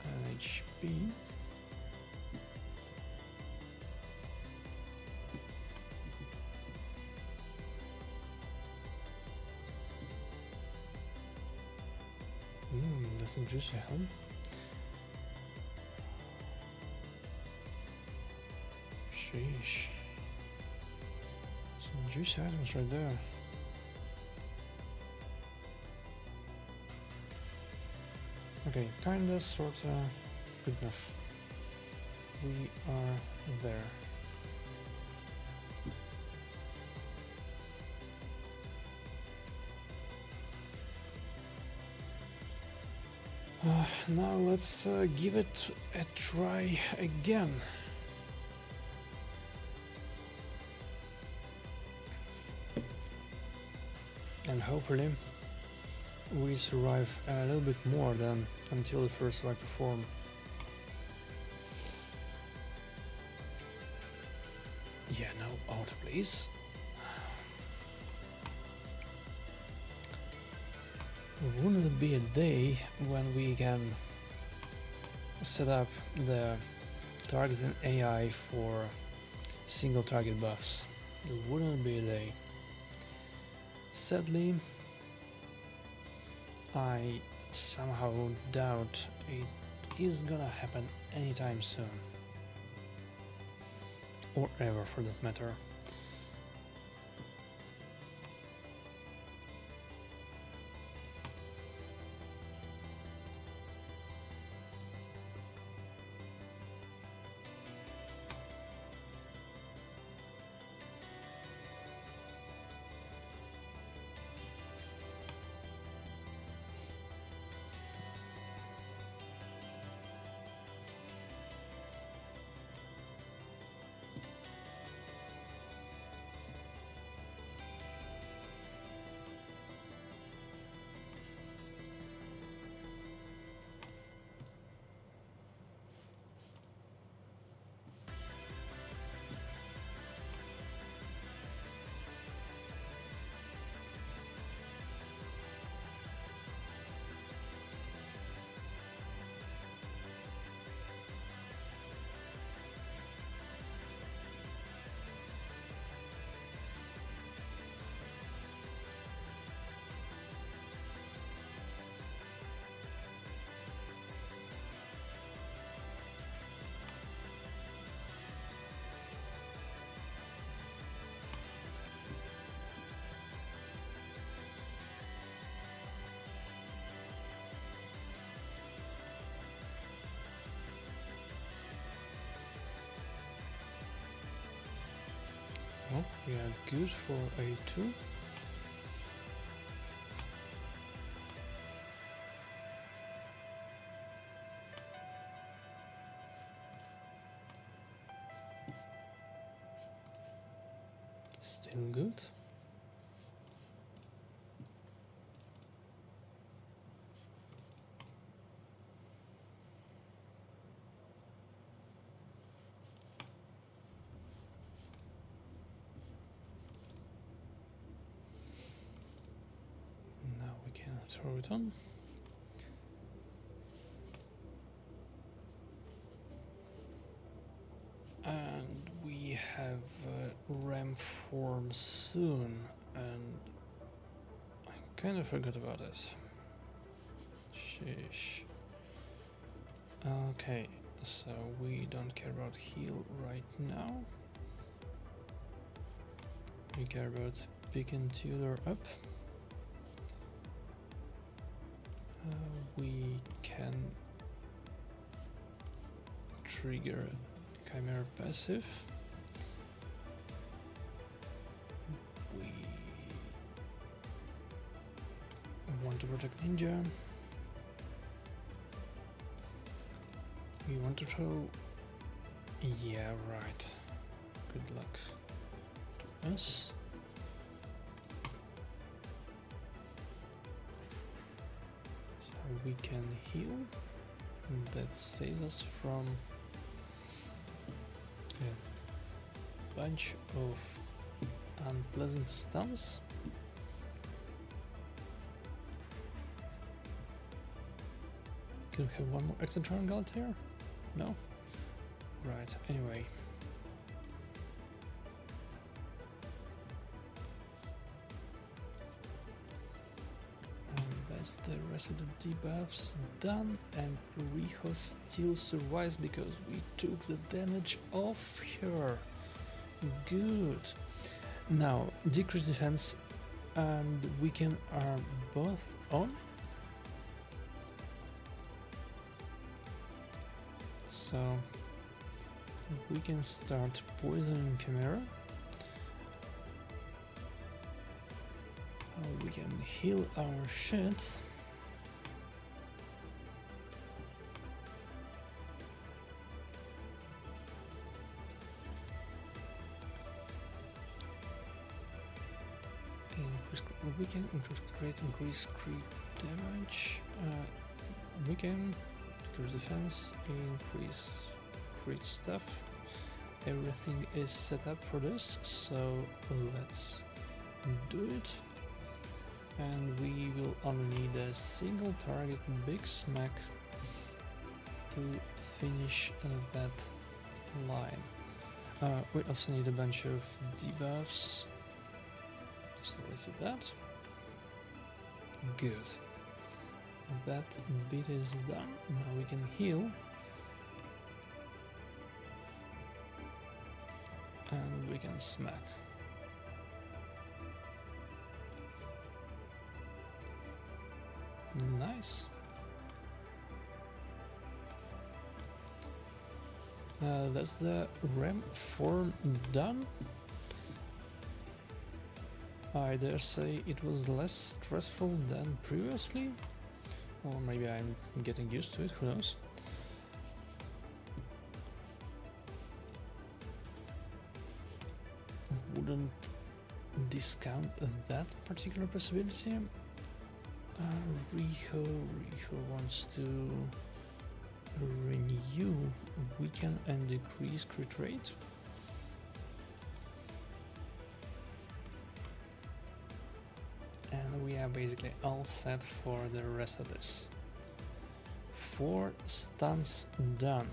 S1: An HP. That's a juicy helm. Sheesh. Some juicy items right there. Okay, kinda, sorta, good enough. We are there. Now let's give it a try again. And hopefully we survive a little bit more than until the first Viper form. Yeah, no auto please. Wouldn't it be a day when we can set up the targeting AI for single target buffs? It wouldn't be a day. Sadly, I somehow doubt it is gonna happen anytime soon. Or ever for that matter. Yeah, good for A2. Still good. Now we can throw it on. And we have RAM form soon, and I kind of forgot about it. Sheesh. Okay, so we don't care about heal right now. We care about picking Tudor up. We can trigger Chimera passive. We want to protect Ninja. We want to throw... Yeah, right. Good luck to us. So we can heal. And that saves us from a bunch of unpleasant stuns. Can we have one more extra turn guard here? No? Right, anyway. And that's the rest of the debuffs done, and Riho still survives because we took the damage off her. Good. Now, decrease defense and weaken are both on. So we can start poisoning Chimera. We can heal our shit. We can increase creep damage. We can decrease defense, increase crit stuff. Everything is set up for this, so let's do it. And we will only need a single target big smack to finish that line. We also need a bunch of debuffs, so let's do that. Good. That bit is done. Now we can heal. And we can smack. Nice. That's the RAM form done. I dare say it was less stressful than previously, or maybe I'm getting used to it, who knows. Wouldn't discount that particular possibility. Riho wants to renew weaken and decrease crit rate. And we are basically all set for the rest of this. 4 stuns done.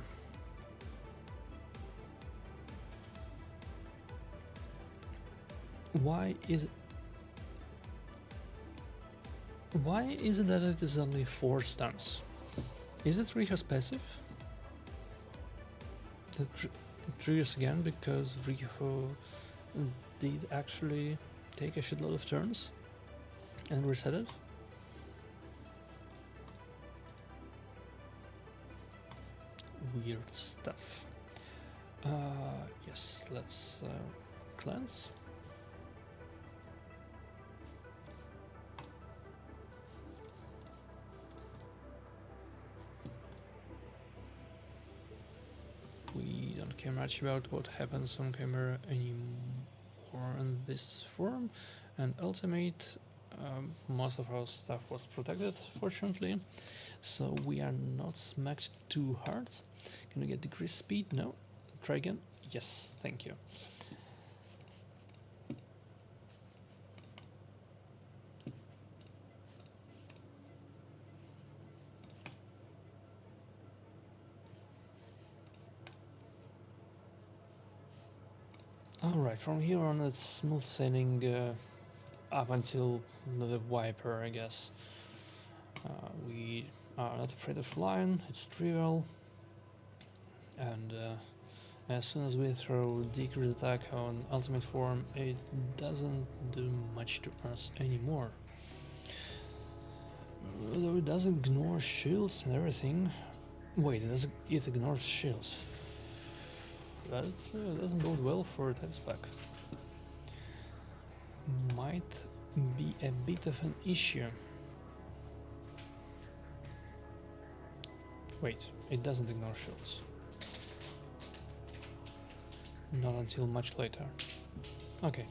S1: Why is it that it is only 4 stuns? Is it Riho's passive? That triggers again because Riho did actually take a shitload of turns and reset it? Weird stuff. Yes, let's cleanse. care much about what happens on camera anymore in this form, and ultimate, most of our stuff was protected, fortunately, so we are not smacked too hard. Can we get decreased speed? No. Try again? Yes, thank you. Alright, from here on it's smooth sailing up until the Viper, I guess. We are not afraid of flying, it's trivial, and as soon as we throw decreased attack on ultimate form, it doesn't do much to us anymore. Though it does ignore shields and everything. Wait, it ignores shields. That doesn't bode well for attack spec. Might be a bit of an issue. Wait, it doesn't ignore shields. Not until much later. Okay.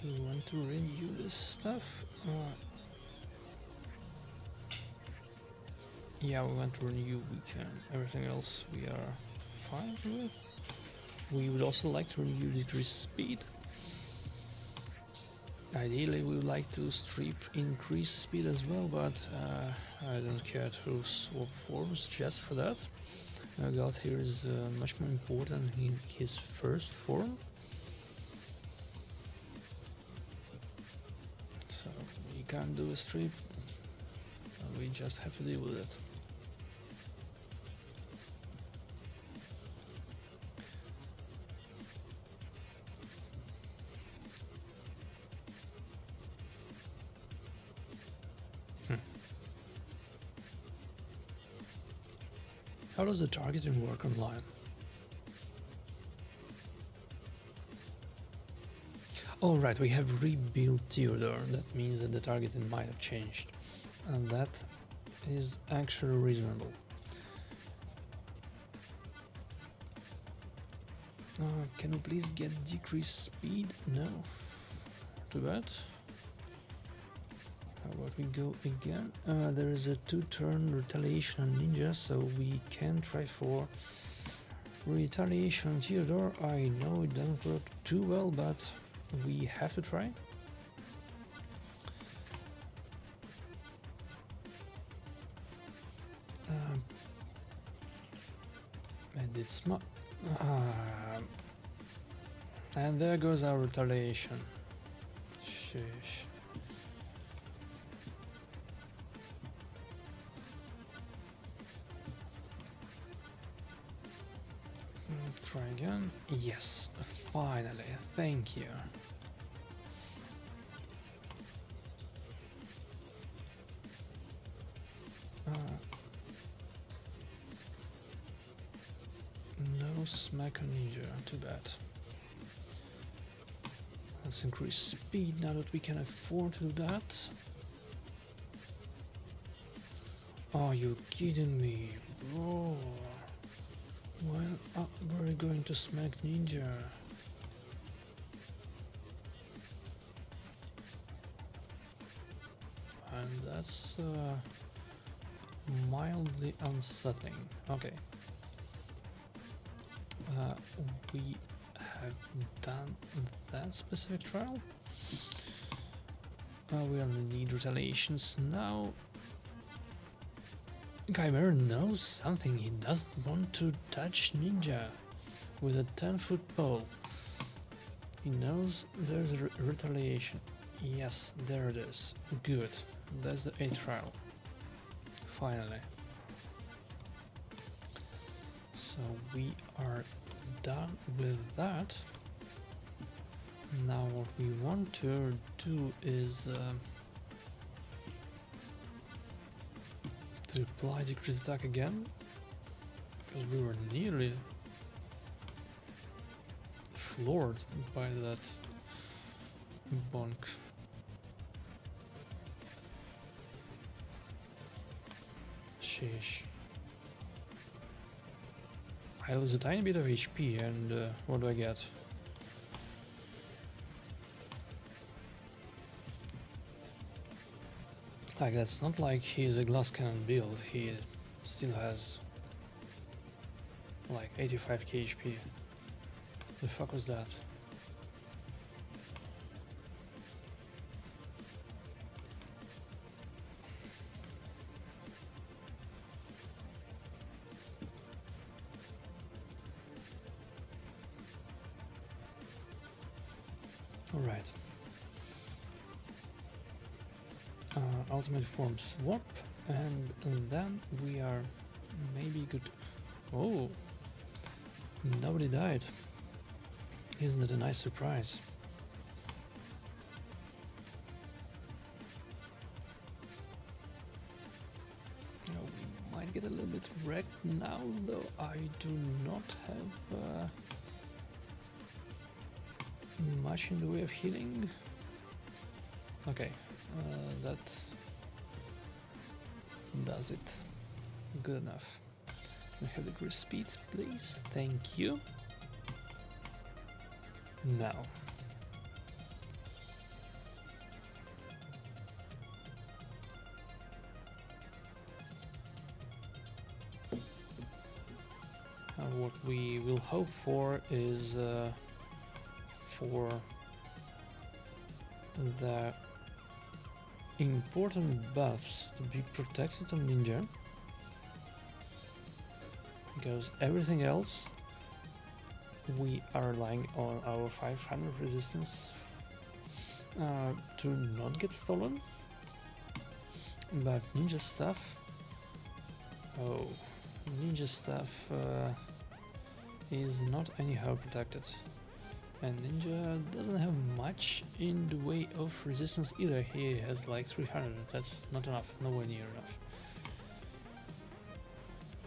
S1: Do you want to renew this stuff? Yeah, we want to renew, we can. Everything else we are fine with. We would also like to renew decreased speed. Ideally, we would like to strip increased speed as well, but I don't care to swap forms just for that. God here is much more important in his first form. So we can't do a strip, we just have to deal with it. How does the targeting work online? Oh right, we have rebuilt Theodore. That means that the targeting might have changed. And that is actually reasonable. Can we please get decreased speed? No. Too bad. How about we go again? There is a 2-turn retaliation on Ninja, so we can try for retaliation on Theodore. I know it doesn't work too well, but we have to try. And it's and there goes our retaliation. Sheesh. Try again. Yes, finally. Thank you. No smack on Ninja, too bad. Let's increase speed now that we can afford to do that. Oh, you're kidding me, bro. When are we going to smack Ninja? And that's mildly unsettling. Okay. We have done that specific trial. We only need retaliations now. Chimera knows something. He doesn't want to touch Ninja with a 10-foot pole. He knows there's a retaliation. Yes, there it is. Good. That's the 8th trial. Finally. So we are done with that. Now what we want to do is to apply decreased attack again, because we were nearly floored by that bonk. Sheesh. I lose a tiny bit of HP and what do I get? Like, that's not like he's a glass cannon build, he still has like 85k HP. The fuck was that? Alright. Ultimate form swap, and then we are maybe good. Oh, nobody died. Isn't it a nice surprise? We might get a little bit wrecked now, though I do not have much in the way of healing. Okay, that does it. Good enough. We have the grip speed, please. Thank you. Now. What we will hope for is for the important buffs to be protected on Ninja, because everything else we are relying on our 500 resistance to not get stolen, but Ninja stuff, oh, Ninja stuff is not anyhow protected. And Ninja doesn't have much in the way of resistance either. He has like 300, that's not enough, nowhere near enough.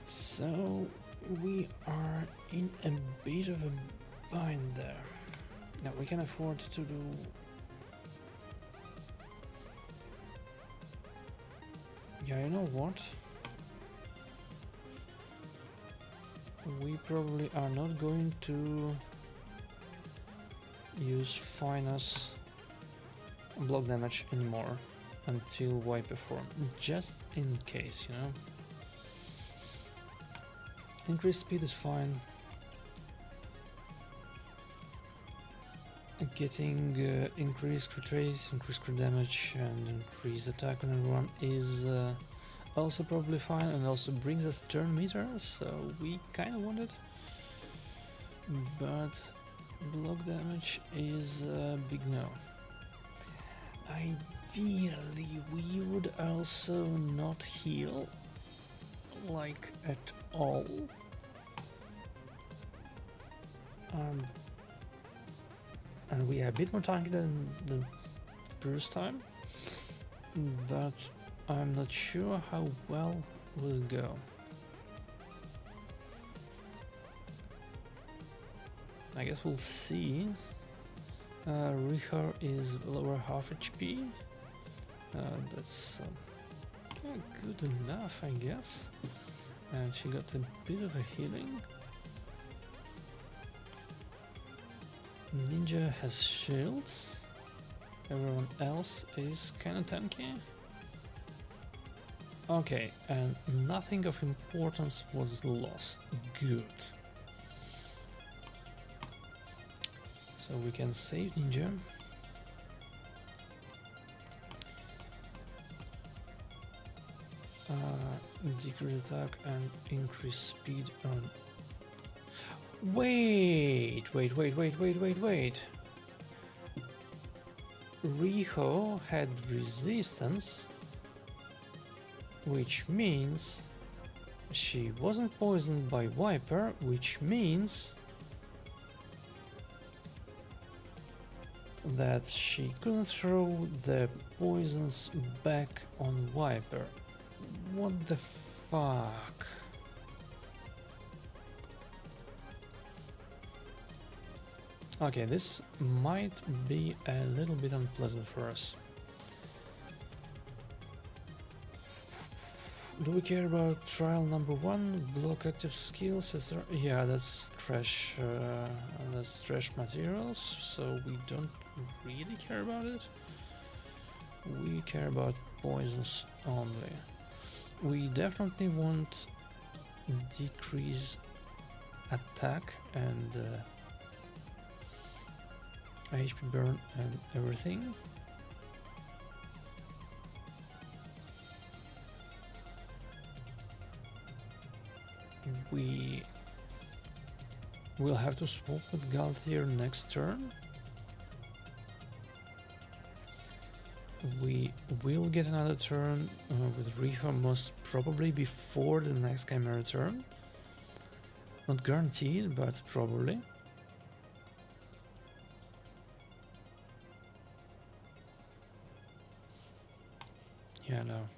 S1: So we are in a bit of a bind there. Now we can afford to do... Yeah, you know what? We probably are not going to use Finesse block damage anymore until wipe perform, just in case, you know. Increased speed is fine. Getting increased crit rate, increased crit damage, and increased attack on everyone is also probably fine, and also brings us turn meter, so we kind of want it. But block damage is a big no. Ideally, we would also not heal, like at all. And we are a bit more tanky than the first time, but I'm not sure how well will go. I guess we'll see. Rihar is lower half HP. That's good enough, I guess. And she got a bit of a healing. Ninja has shields. Everyone else is kinda tanky. Okay, and nothing of importance was lost. Good. So we can save Ninja. Decrease attack and increase speed on... Wait! Riho had resistance, which means she wasn't poisoned by Viper, which means that she couldn't throw the poisons back on Viper. What the fuck? Okay, this might be a little bit unpleasant for us. Do we care about trial number 1? Block active skills, etc. Yeah, that's trash materials, so we don't really care about it. We care about poisons only. We definitely want decrease attack and HP burn and everything. We will have to swap with Galthier next turn. We will get another turn with Riho most probably before the next Chimera turn. Not guaranteed, but probably. Yeah, no.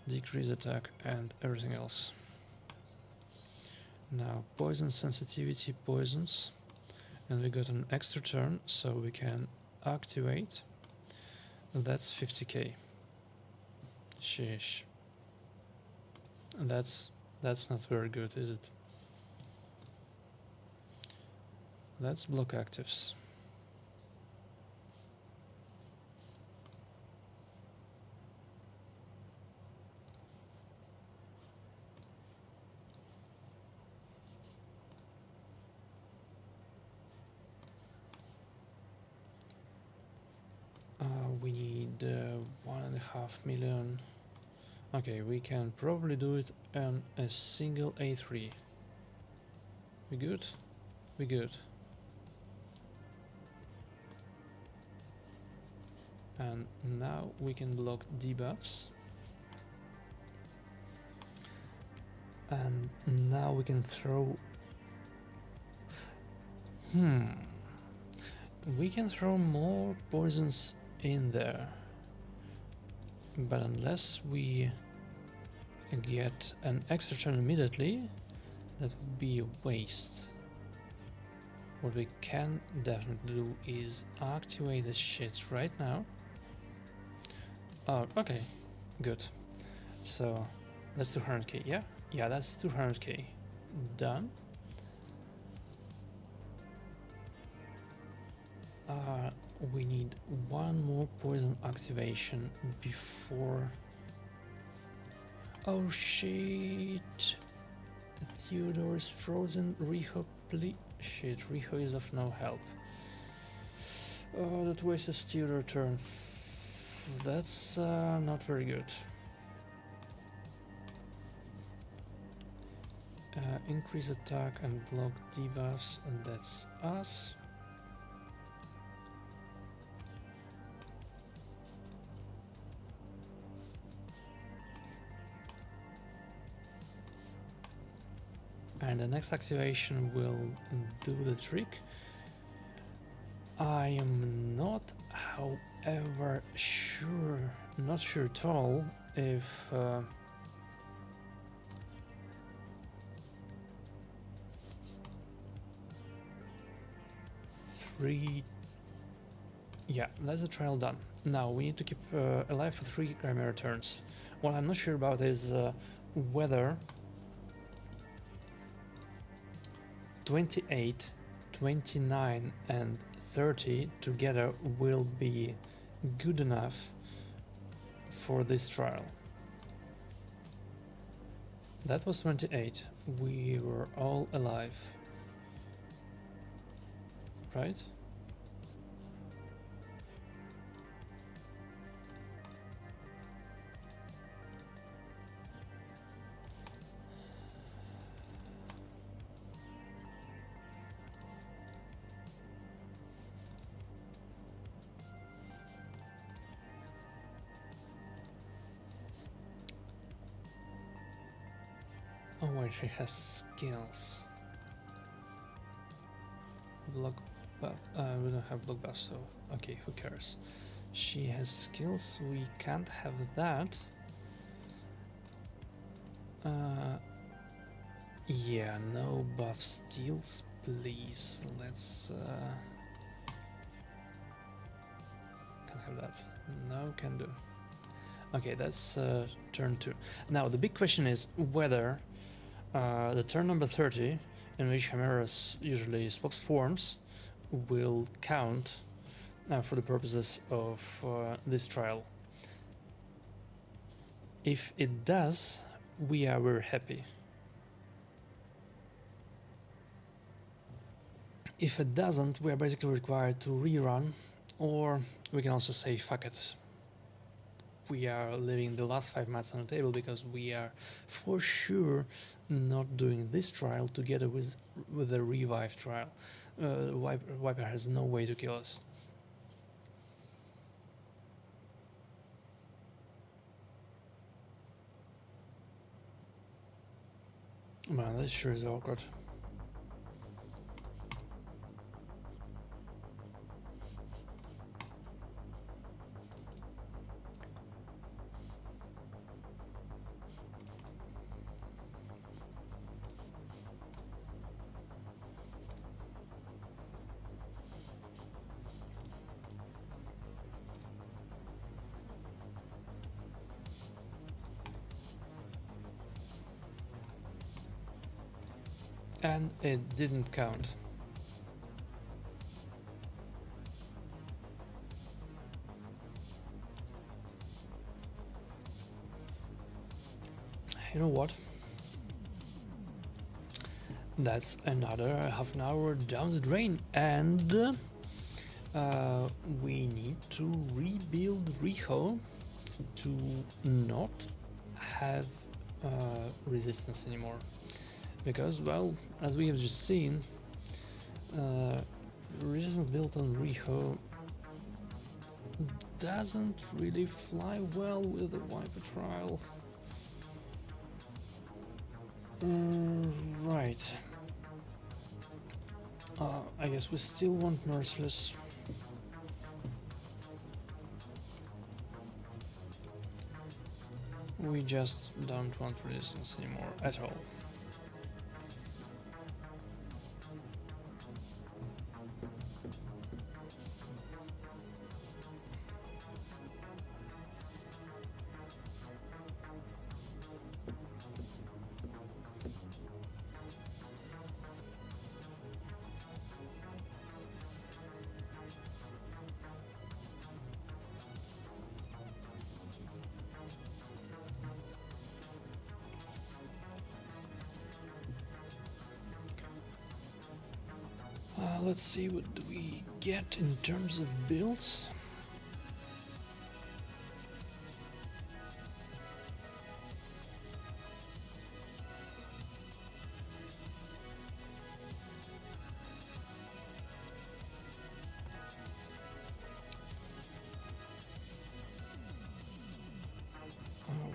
S1: Decrease attack and everything else. Now, poison sensitivity poisons. And we got an extra turn, so we can activate. That's 50k. Sheesh. That's not very good, is it? Let's block actives. We need 1.5 million. Okay, we can probably do it on a single A3. We good? We good. And now we can block debuffs. And now we can throw... We can throw more poisons in there. But unless we get an extra turn immediately, that would be a waste. What we can definitely do is activate this shit right now. Oh, okay, good. So that's 200k, yeah? Yeah, that's 200k. Done. We need one more poison activation before... Oh shit! Theodore is frozen. Riho, please. Shit, Riho is of no help. Oh, that wastes Theodore turn. That's not very good. Increase attack and block debuffs, and that's us. And the next activation will do the trick. I am not, however, not sure at all if yeah, that's the trial done. Now we need to keep alive for 3 Chimera turns. What I'm not sure about is whether 28 29 and 30 together will be good enough for this trial. That was 28. We were all alive. Right? Oh wait, she has skills. We don't have blockbuster, so okay, who cares? She has skills, we can't have that. Yeah, no buff steals, please. Let's can have that. No, can do. Okay, that's turn 2. Now the big question is whether the turn number 30, in which Chimeras usually swaps forms, will count for the purposes of this trial. If it does, we are very happy. If it doesn't, we are basically required to rerun, or we can also say fuck it. We are leaving the last 5 mats on the table because we are for sure not doing this trial together with the revive trial. Viper has no way to kill us. Man, this sure is awkward. And it didn't count. You know what? That's another half an hour down the drain, and we need to rebuild Riho to not have resistance anymore. Because, well, as we have just seen, resistance built on Riho doesn't really fly well with the Viper trial. Right. I guess we still want Merciless. We just don't want resistance anymore at all. Let's see, what do we get in terms of builds?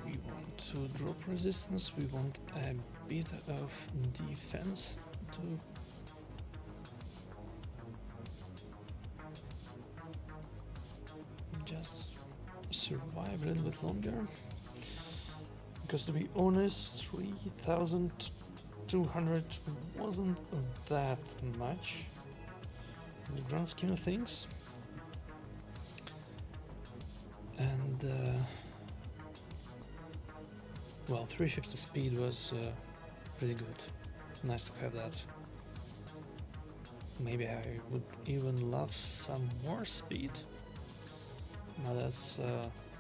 S1: We want to drop resistance, we want a bit of defense to just survive a little bit longer, because to be honest 3,200 wasn't that much in the grand scheme of things, and well, 350 speed was pretty good. Nice to have that. Maybe I would even love some more speed. Now that's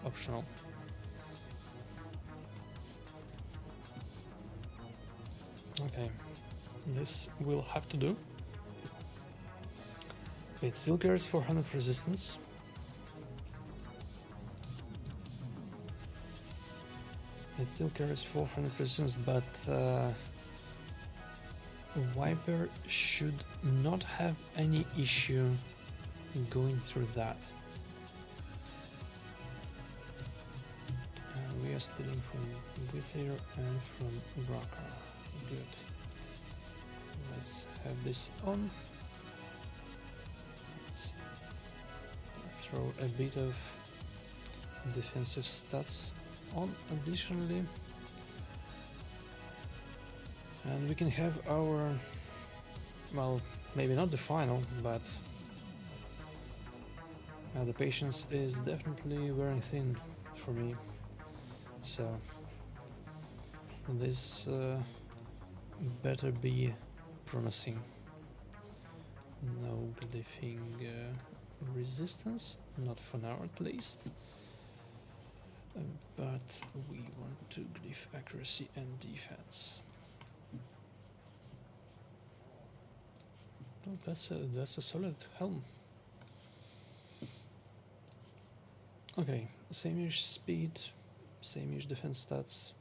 S1: optional. Okay, this will have to do. It still carries 400 resistance. It still carries 400 resistance, but Viper should not have any issue going through that. We are stealing from Wither and from Braka. Good. Let's have this on. Let's throw a bit of defensive stats on additionally. And we can have our, well, maybe not the final, but the patience is definitely wearing thin for me. So this better be promising. No glyphing resistance, not for now at least. But we want to glyph accuracy and defense. Oh, that's a solid helm. Okay, same-ish speed, same-ish defense stats,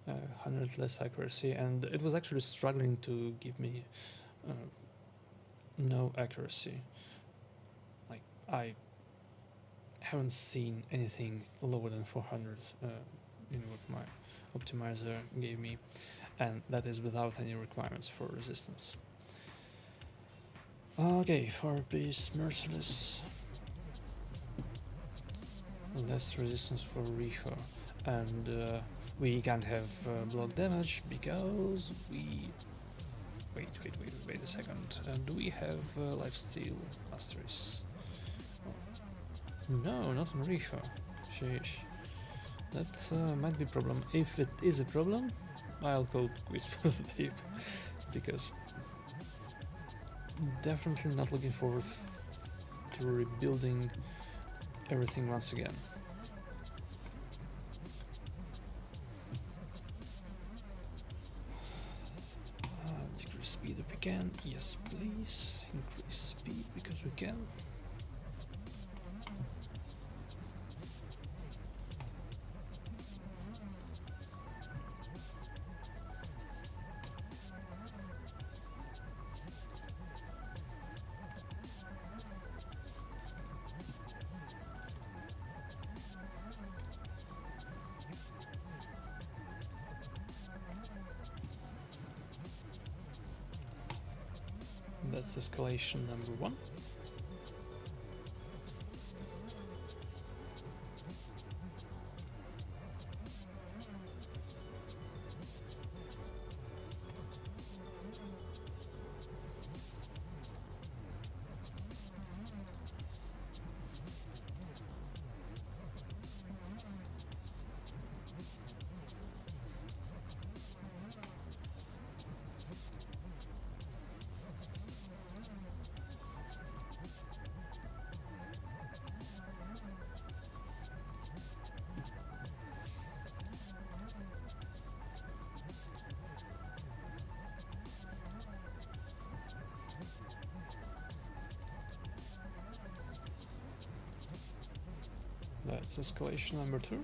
S1: 100 less accuracy, and it was actually struggling to give me no accuracy. Like, I haven't seen anything lower than 400 in what my optimizer gave me, and that is without any requirements for resistance. Okay, 4-piece Merciless. Less resistance for Riho, and we can't have block damage because we... Wait a second. Do we have lifesteal masteries? Oh. No, not on Riho. Sheesh. That might be a problem. If it is a problem, I'll call quits for the day, because definitely not looking forward to rebuilding everything once again. Decrease speed if we can. Yes, please. Increase speed because we can. That's escalation number 1. That's escalation number 2.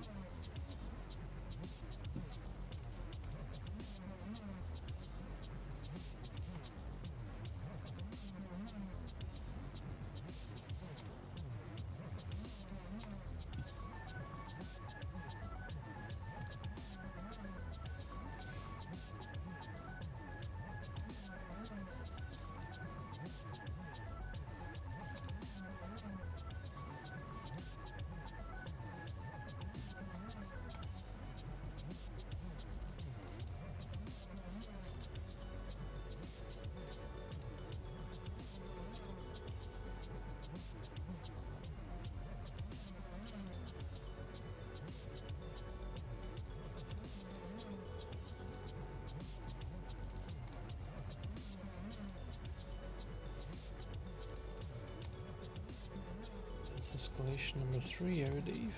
S1: escalation number 3, I believe.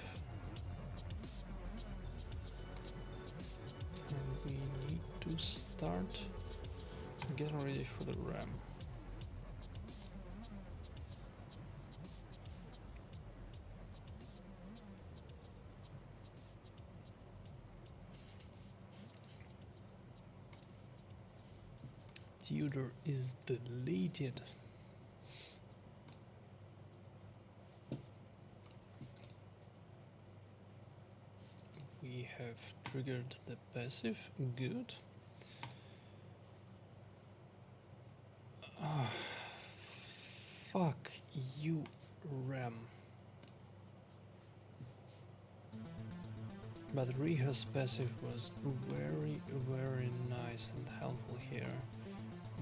S1: And we need to start getting ready for the ram. Theodore is deleted. We have triggered the passive, good. Ah, fuck you, Ram. But Riha's passive was very, very nice and helpful here.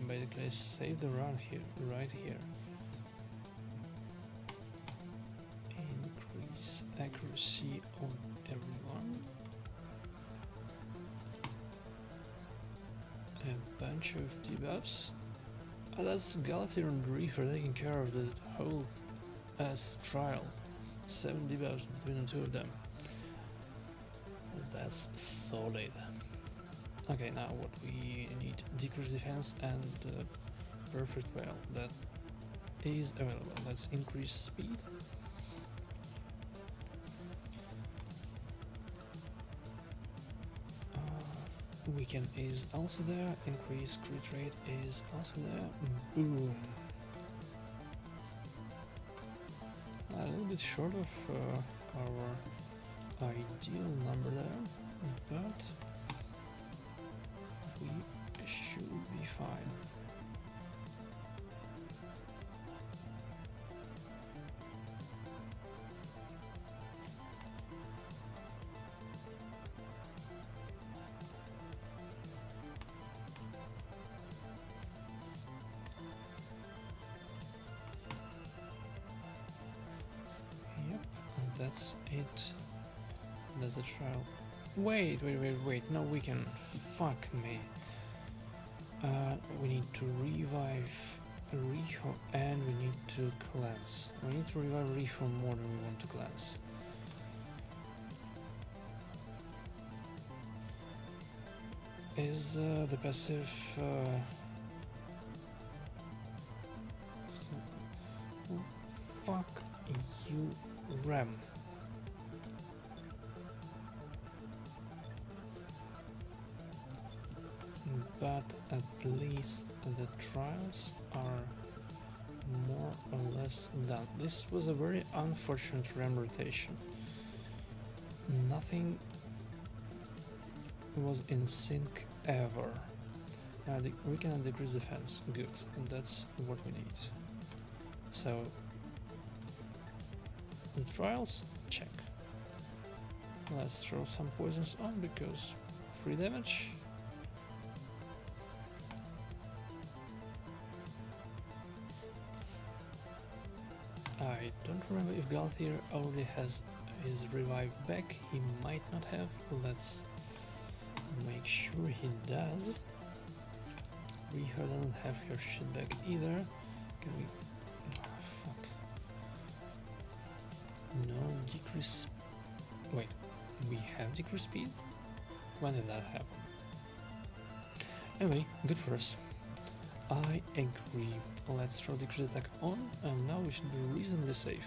S1: Basically save the run here, right here. Increase accuracy on everyone. A bunch of debuffs. Oh, that's Galather and Reaper taking care of the whole ass trial. 7 debuffs between the two of them. That's solid. Okay, now what we need: decrease defense and perfect well. That is available. Let's increase speed. Weaken is also there. Increase crit rate is also there. Boom. A little bit short of our ideal number there, but we should be fine. Yep, and that's it. That's a trial. Wait, no, we can. Fuck me. We need to revive Riho and we need to cleanse. We need to revive Riho more than we want to cleanse. Is the passive oh, fuck you, Ram. But at least the trials are more or less done. This was a very unfortunate RAM rotation. Nothing was in sync ever. We can decrease defense, good, and that's what we need. So the trials, check. Let's throw some poisons on because 3 damage. I don't remember if Galthier already has his revive back. He might not have. Let's make sure he does. Riha doesn't have her shit back either. Can we... Oh, fuck. No decrease... Wait, we have decrease speed? When did that happen? Anyway, good for us. I agree. Let's throw decrease attack on, and now we should be reasonably safe.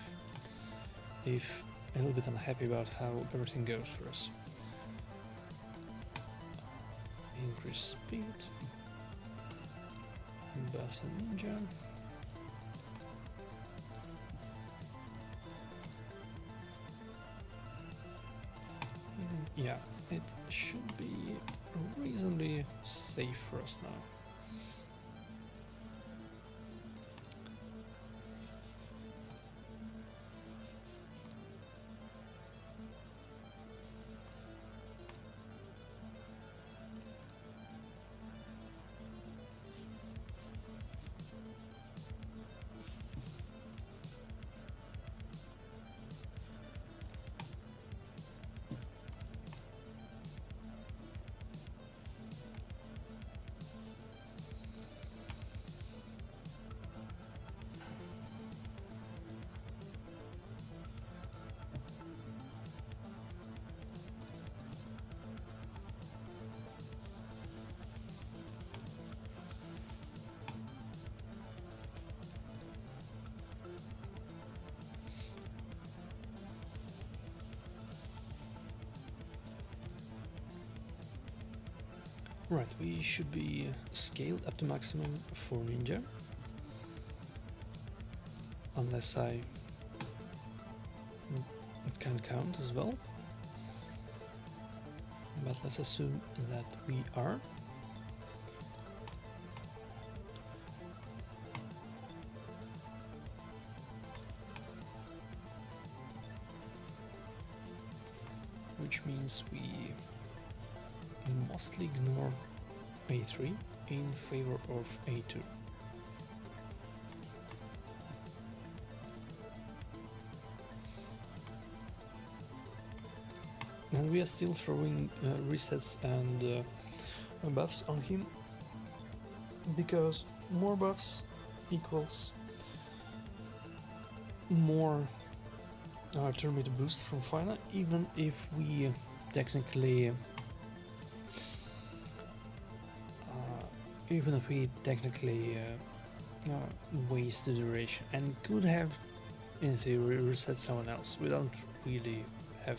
S1: If a little bit unhappy about how everything goes for us. Increase speed. Bass and Ninja. Yeah, it should be reasonably safe for us now. Right, we should be scaled up to maximum for ninja. Unless I can count as well. But let's assume that we are. Which means we mostly ignore A3 in favor of A2. And we are still throwing resets and buffs on him, because more buffs equals more turn meter boost from Fina, even if we technically waste the duration and could have in theory reset someone else. We don't really have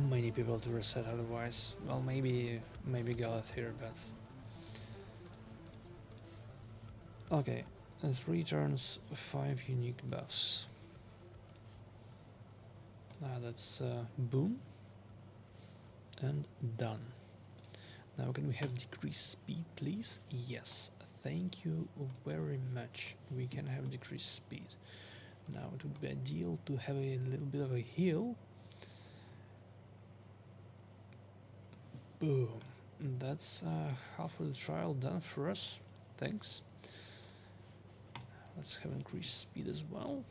S1: many people to reset otherwise. Well, maybe Galeth here, but okay. 3 turns, 5 unique buffs. That's boom and done. Now can we have decreased speed, please? Yes, thank you very much. We can have decreased speed. Now it would be ideal to have a little bit of a heal. Boom. That's half of the trial done for us. Thanks. Let's have increased speed as well.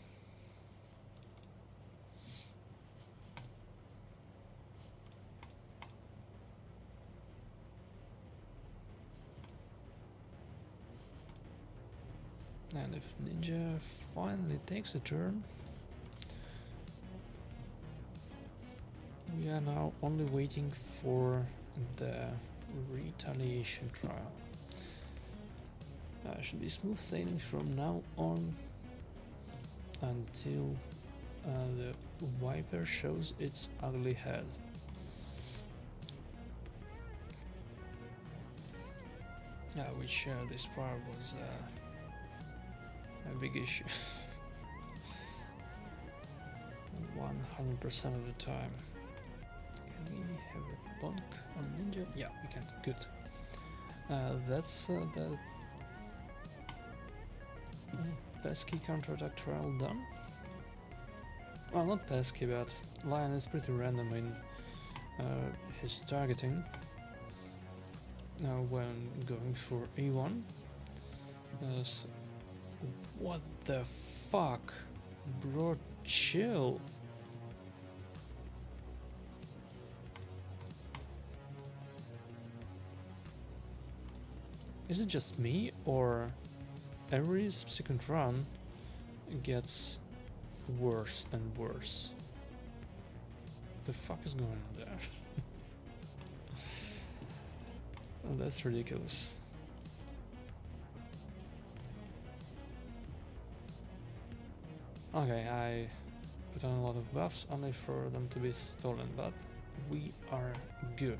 S1: And if Ninja finally takes a turn, we are now only waiting for the retaliation trial. Should be smooth sailing from now on until the Viper shows its ugly head. Which this part was a big issue. 100% of the time. Can we have a bonk on Ninja? Yeah, we can. Good. That's the pesky counterattack trial done. Well, not pesky, but Lion is pretty random in his targeting when going for A1. So what the fuck? Bro, chill. Is it just me, or every subsequent run gets worse and worse? The fuck is going on there? Oh, that's ridiculous. Okay, I put on a lot of buffs only for them to be stolen, but we are good.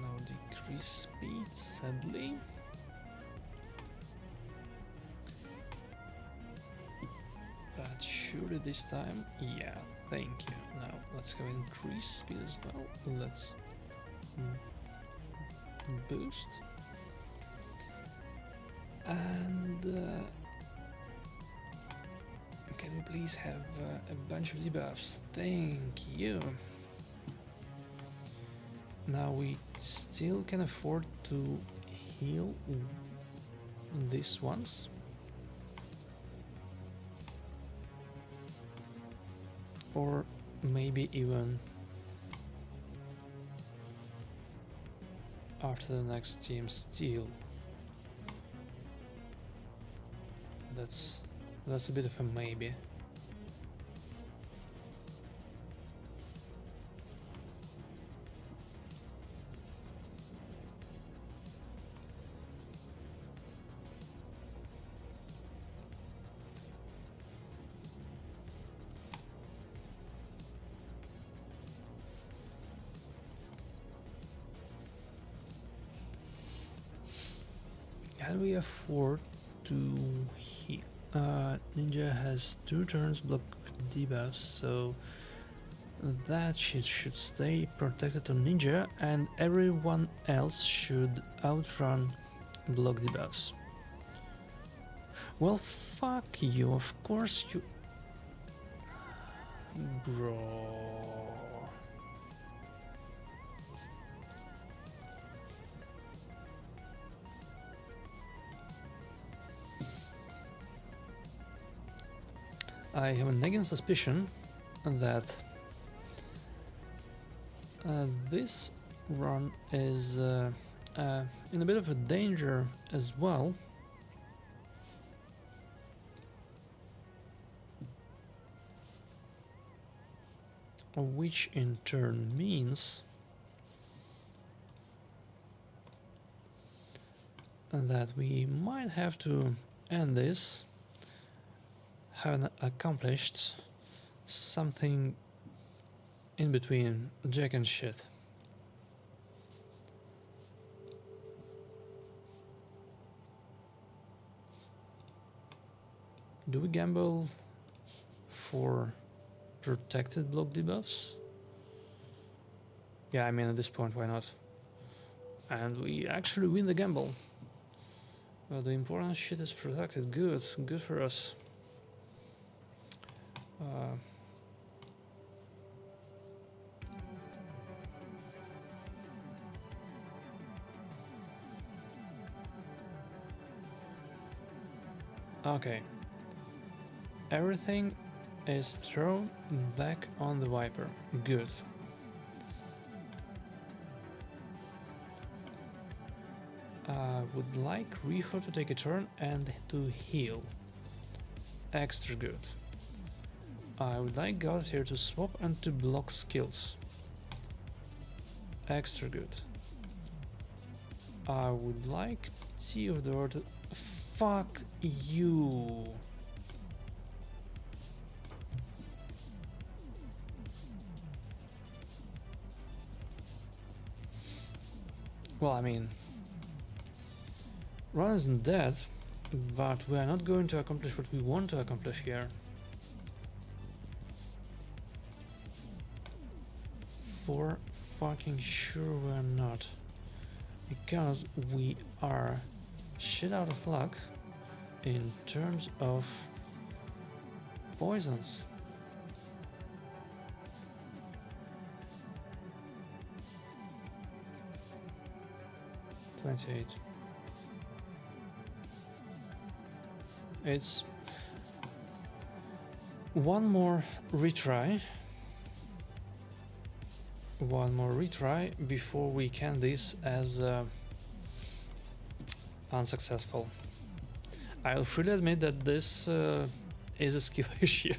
S1: No decrease speed, sadly. But surely this time, yeah, thank you. Now let's go increase speed as well. Let's boost. And can we please have a bunch of debuffs? Thank you. Now we still can afford to heal these ones. Or maybe even after the next team steal. That's a bit of a maybe. can we afford to heal? Ninja has 2 turns block debuffs, so that shit should stay protected on Ninja, and everyone else should outrun block debuffs. Well, fuck you, of course you... Bro... I have a nagging suspicion that this run is in a bit of a danger as well. Which in turn means that we might have to end this having accomplished something in between jack and shit. Do we gamble for protected block debuffs? Yeah, I mean, at this point, why not? And we actually win the gamble. Well, the important shit is protected. Good, good for us. Okay. Everything is thrown back on the Viper. Good. Would like Riho to take a turn and to heal. Extra good. I would like God here to swap and to block skills. Extra good. I would like Theodore to... Fuck you! Well, I mean... Ron isn't dead, but we are not going to accomplish what we want to accomplish here. For fucking sure we're not. Because we are shit out of luck in terms of poisons. $28. It's one more retry. One more retry before we can this as unsuccessful. I'll freely admit that this is a skill issue.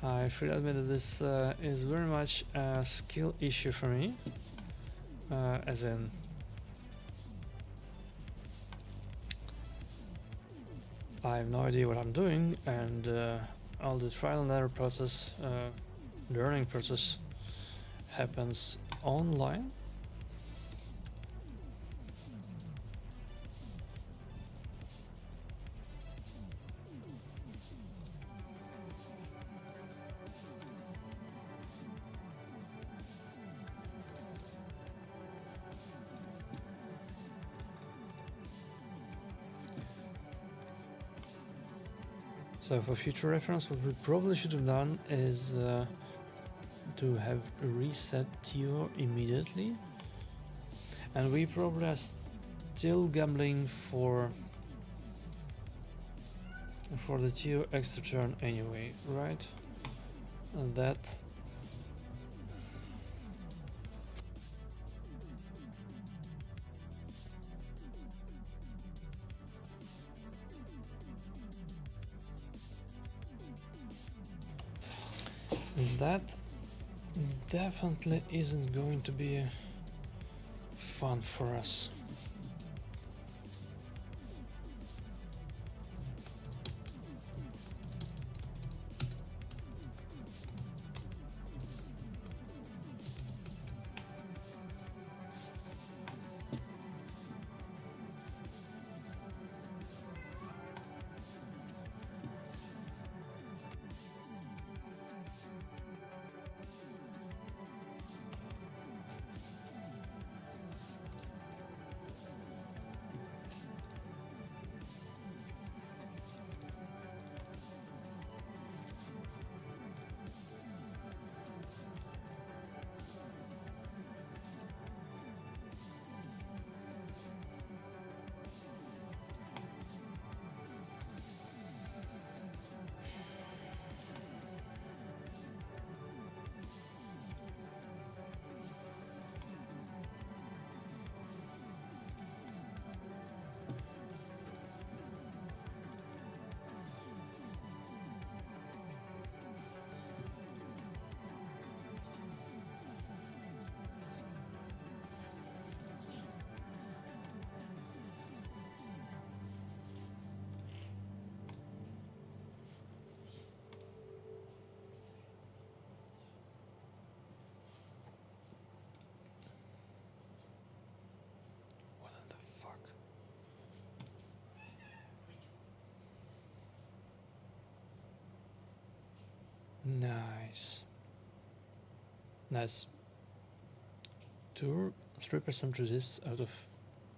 S1: I freely admit that this is very much a skill issue for me, as in I have no idea what I'm doing, and all the trial and error process, learning process happens online. So for future reference, what we probably should have done is to have reset Tio immediately, and we probably are still gambling for the Tio extra turn anyway, right? And that definitely isn't going to be fun for us. Nice. Nice. 3% resists out of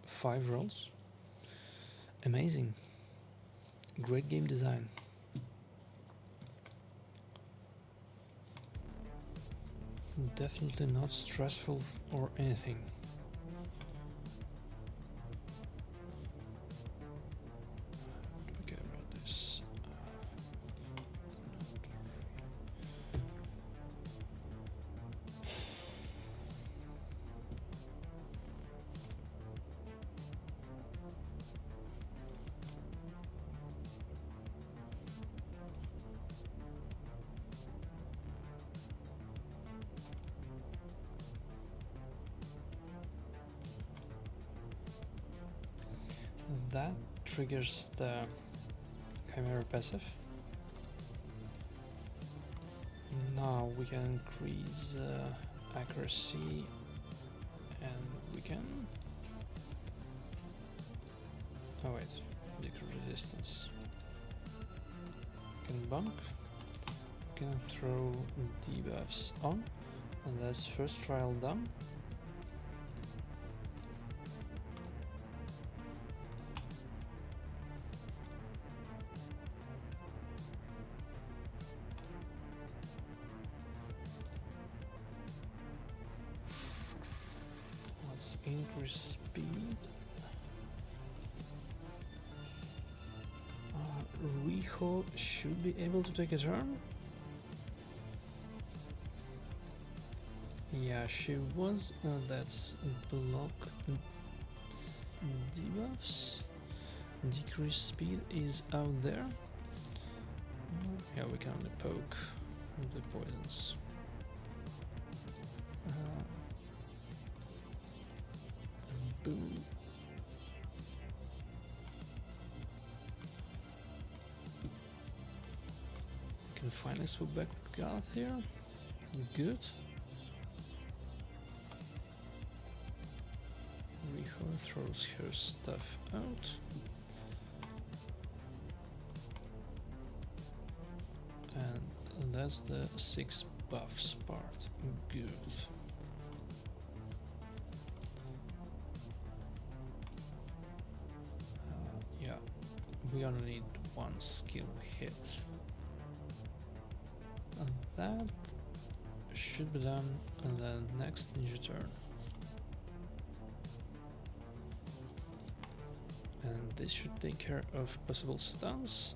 S1: 5 rolls. Amazing. Great game design. Definitely not stressful or anything. Okay, about this. That triggers the Chimera passive. Now we can increase accuracy and we can... Oh wait, decrease resistance. We can bunk, we can throw debuffs on, and that's first trial done. Increase speed. Riho should be able to take a turn. Yeah, she was. That's block debuffs. Decrease speed is out there. Yeah, we can only poke the poisons. Boom. We can finally swoop back with Garth here. Good. Riho throws her stuff out. And that's the 6 buffs part. Good. Yeah, we only need 1 skill hit. And that should be done on the next ninja turn. And this should take care of possible stuns.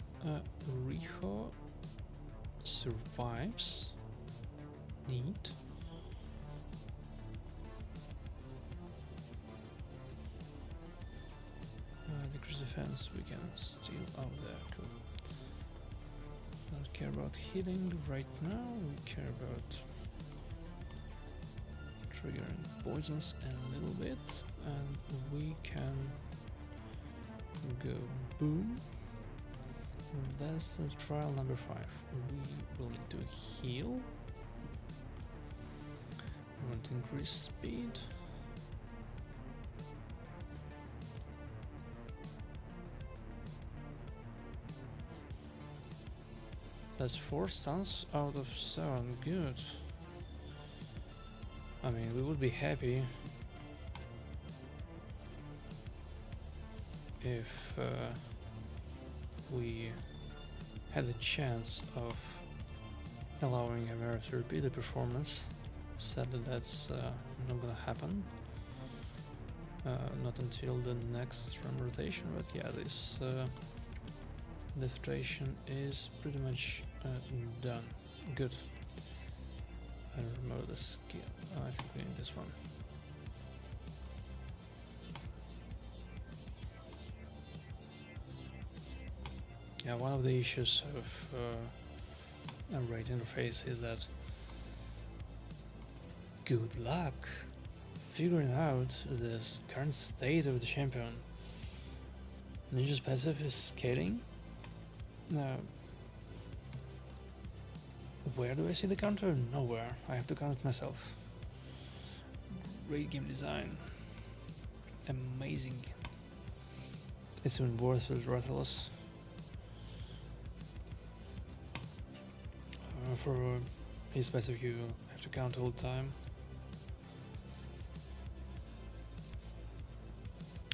S1: Riho survives. Neat. Decrease defense, we can steal out there, cool. Don't care about healing right now, we care about triggering poisons a little bit, and we can go boom. And that's the trial number 5. We will need to heal. We want to increase speed. That's 4 stuns out of 7, good. I mean, we would be happy if we had a chance of allowing Chimera to repeat the performance. Sadly, that's not gonna happen. Not until the next RAM rotation, but yeah, this rotation is pretty much done. Good. And remove the skill. I think we need this one. Yeah, one of the issues of a raid interface is that good luck figuring out the current state of the champion. Ninja's passive is scaling. Where do I see the counter? Nowhere. I have to count it myself. Great game design. Amazing. It's even worth with Rathalos. For his passive you have to count all the time.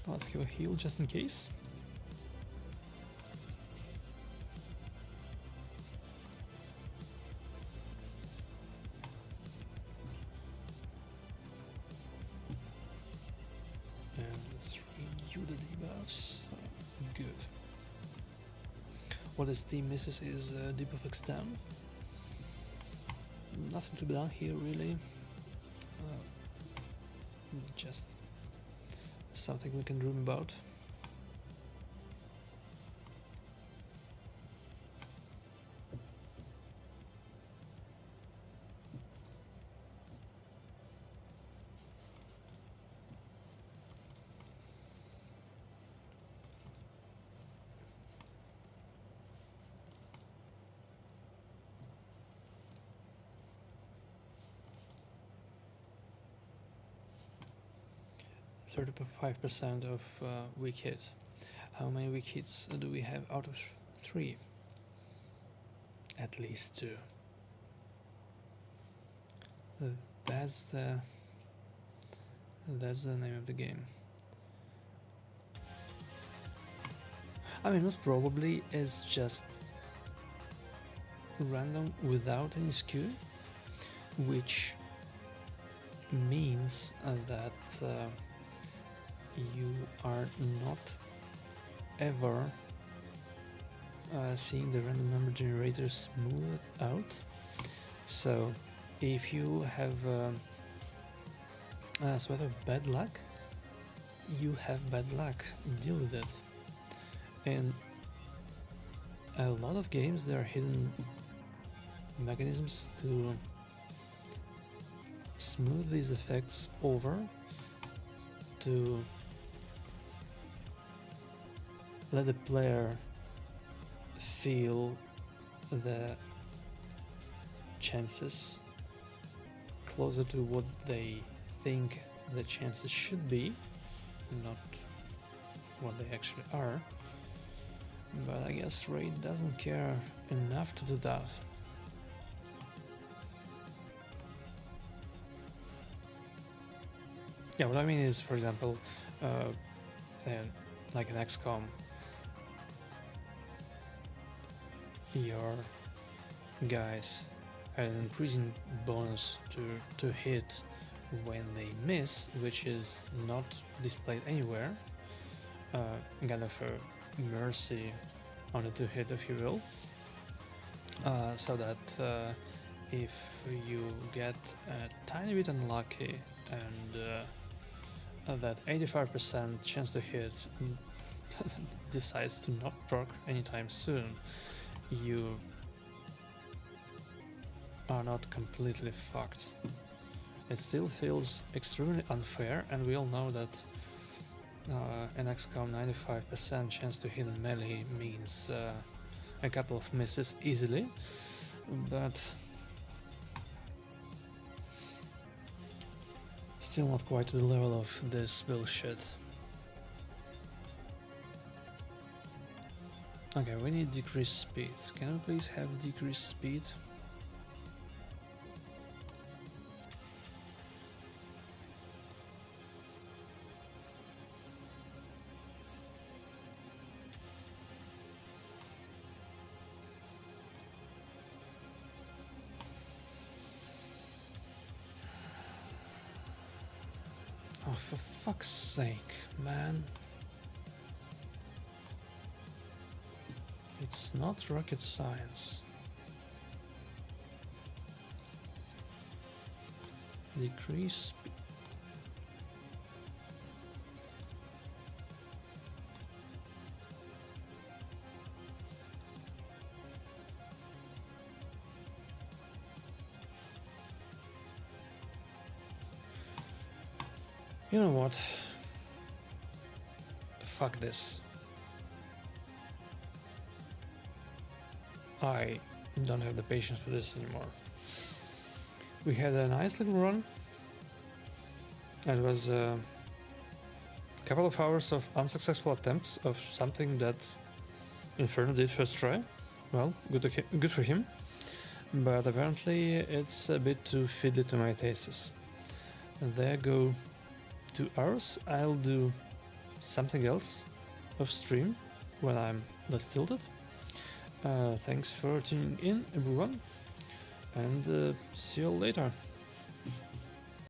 S1: Let's give a heal just in case. And let's review the debuffs. Good. What this team misses is debuff extend. Nothing to be done here really. Just something we can dream about. .5% of weak hit. How many weak hits do we have out of 3? At least 2. That's the name of the game. I mean, most probably it's just random without any skew, which means that you are not ever seeing the random number generator smooth out. So if you have sort of bad luck, you have bad luck, deal with it. In a lot of games there are hidden mechanisms to smooth these effects over, to let the player feel the chances closer to what they think the chances should be, not what they actually are. But I guess Raid doesn't care enough to do that. Yeah, what I mean is, for example, like in XCOM, your guys had an increasing bonus to hit when they miss, which is not displayed anywhere. Kind of a mercy on the 2-hit, if you will, so that if you get a tiny bit unlucky and that 85% chance to hit decides to not proc anytime soon, you are not completely fucked. It still feels extremely unfair, and we all know that in XCOM 95% chance to hit melee means a couple of misses easily, but still not quite to the level of this bullshit. Okay, we need decreased speed. Can we please have decreased speed? Oh, for fuck's sake, man. It's not rocket science. Decrease speed. You know what? Fuck this. I don't have the patience for this anymore. We had a nice little run. It was a couple of hours of unsuccessful attempts of something that Inferno did first try. Well, good for him. but apparently it's a bit too fiddly to my tastes. There go 2 hours. I'll do something else off stream when I'm less tilted. Thanks for tuning in, everyone, and see you later.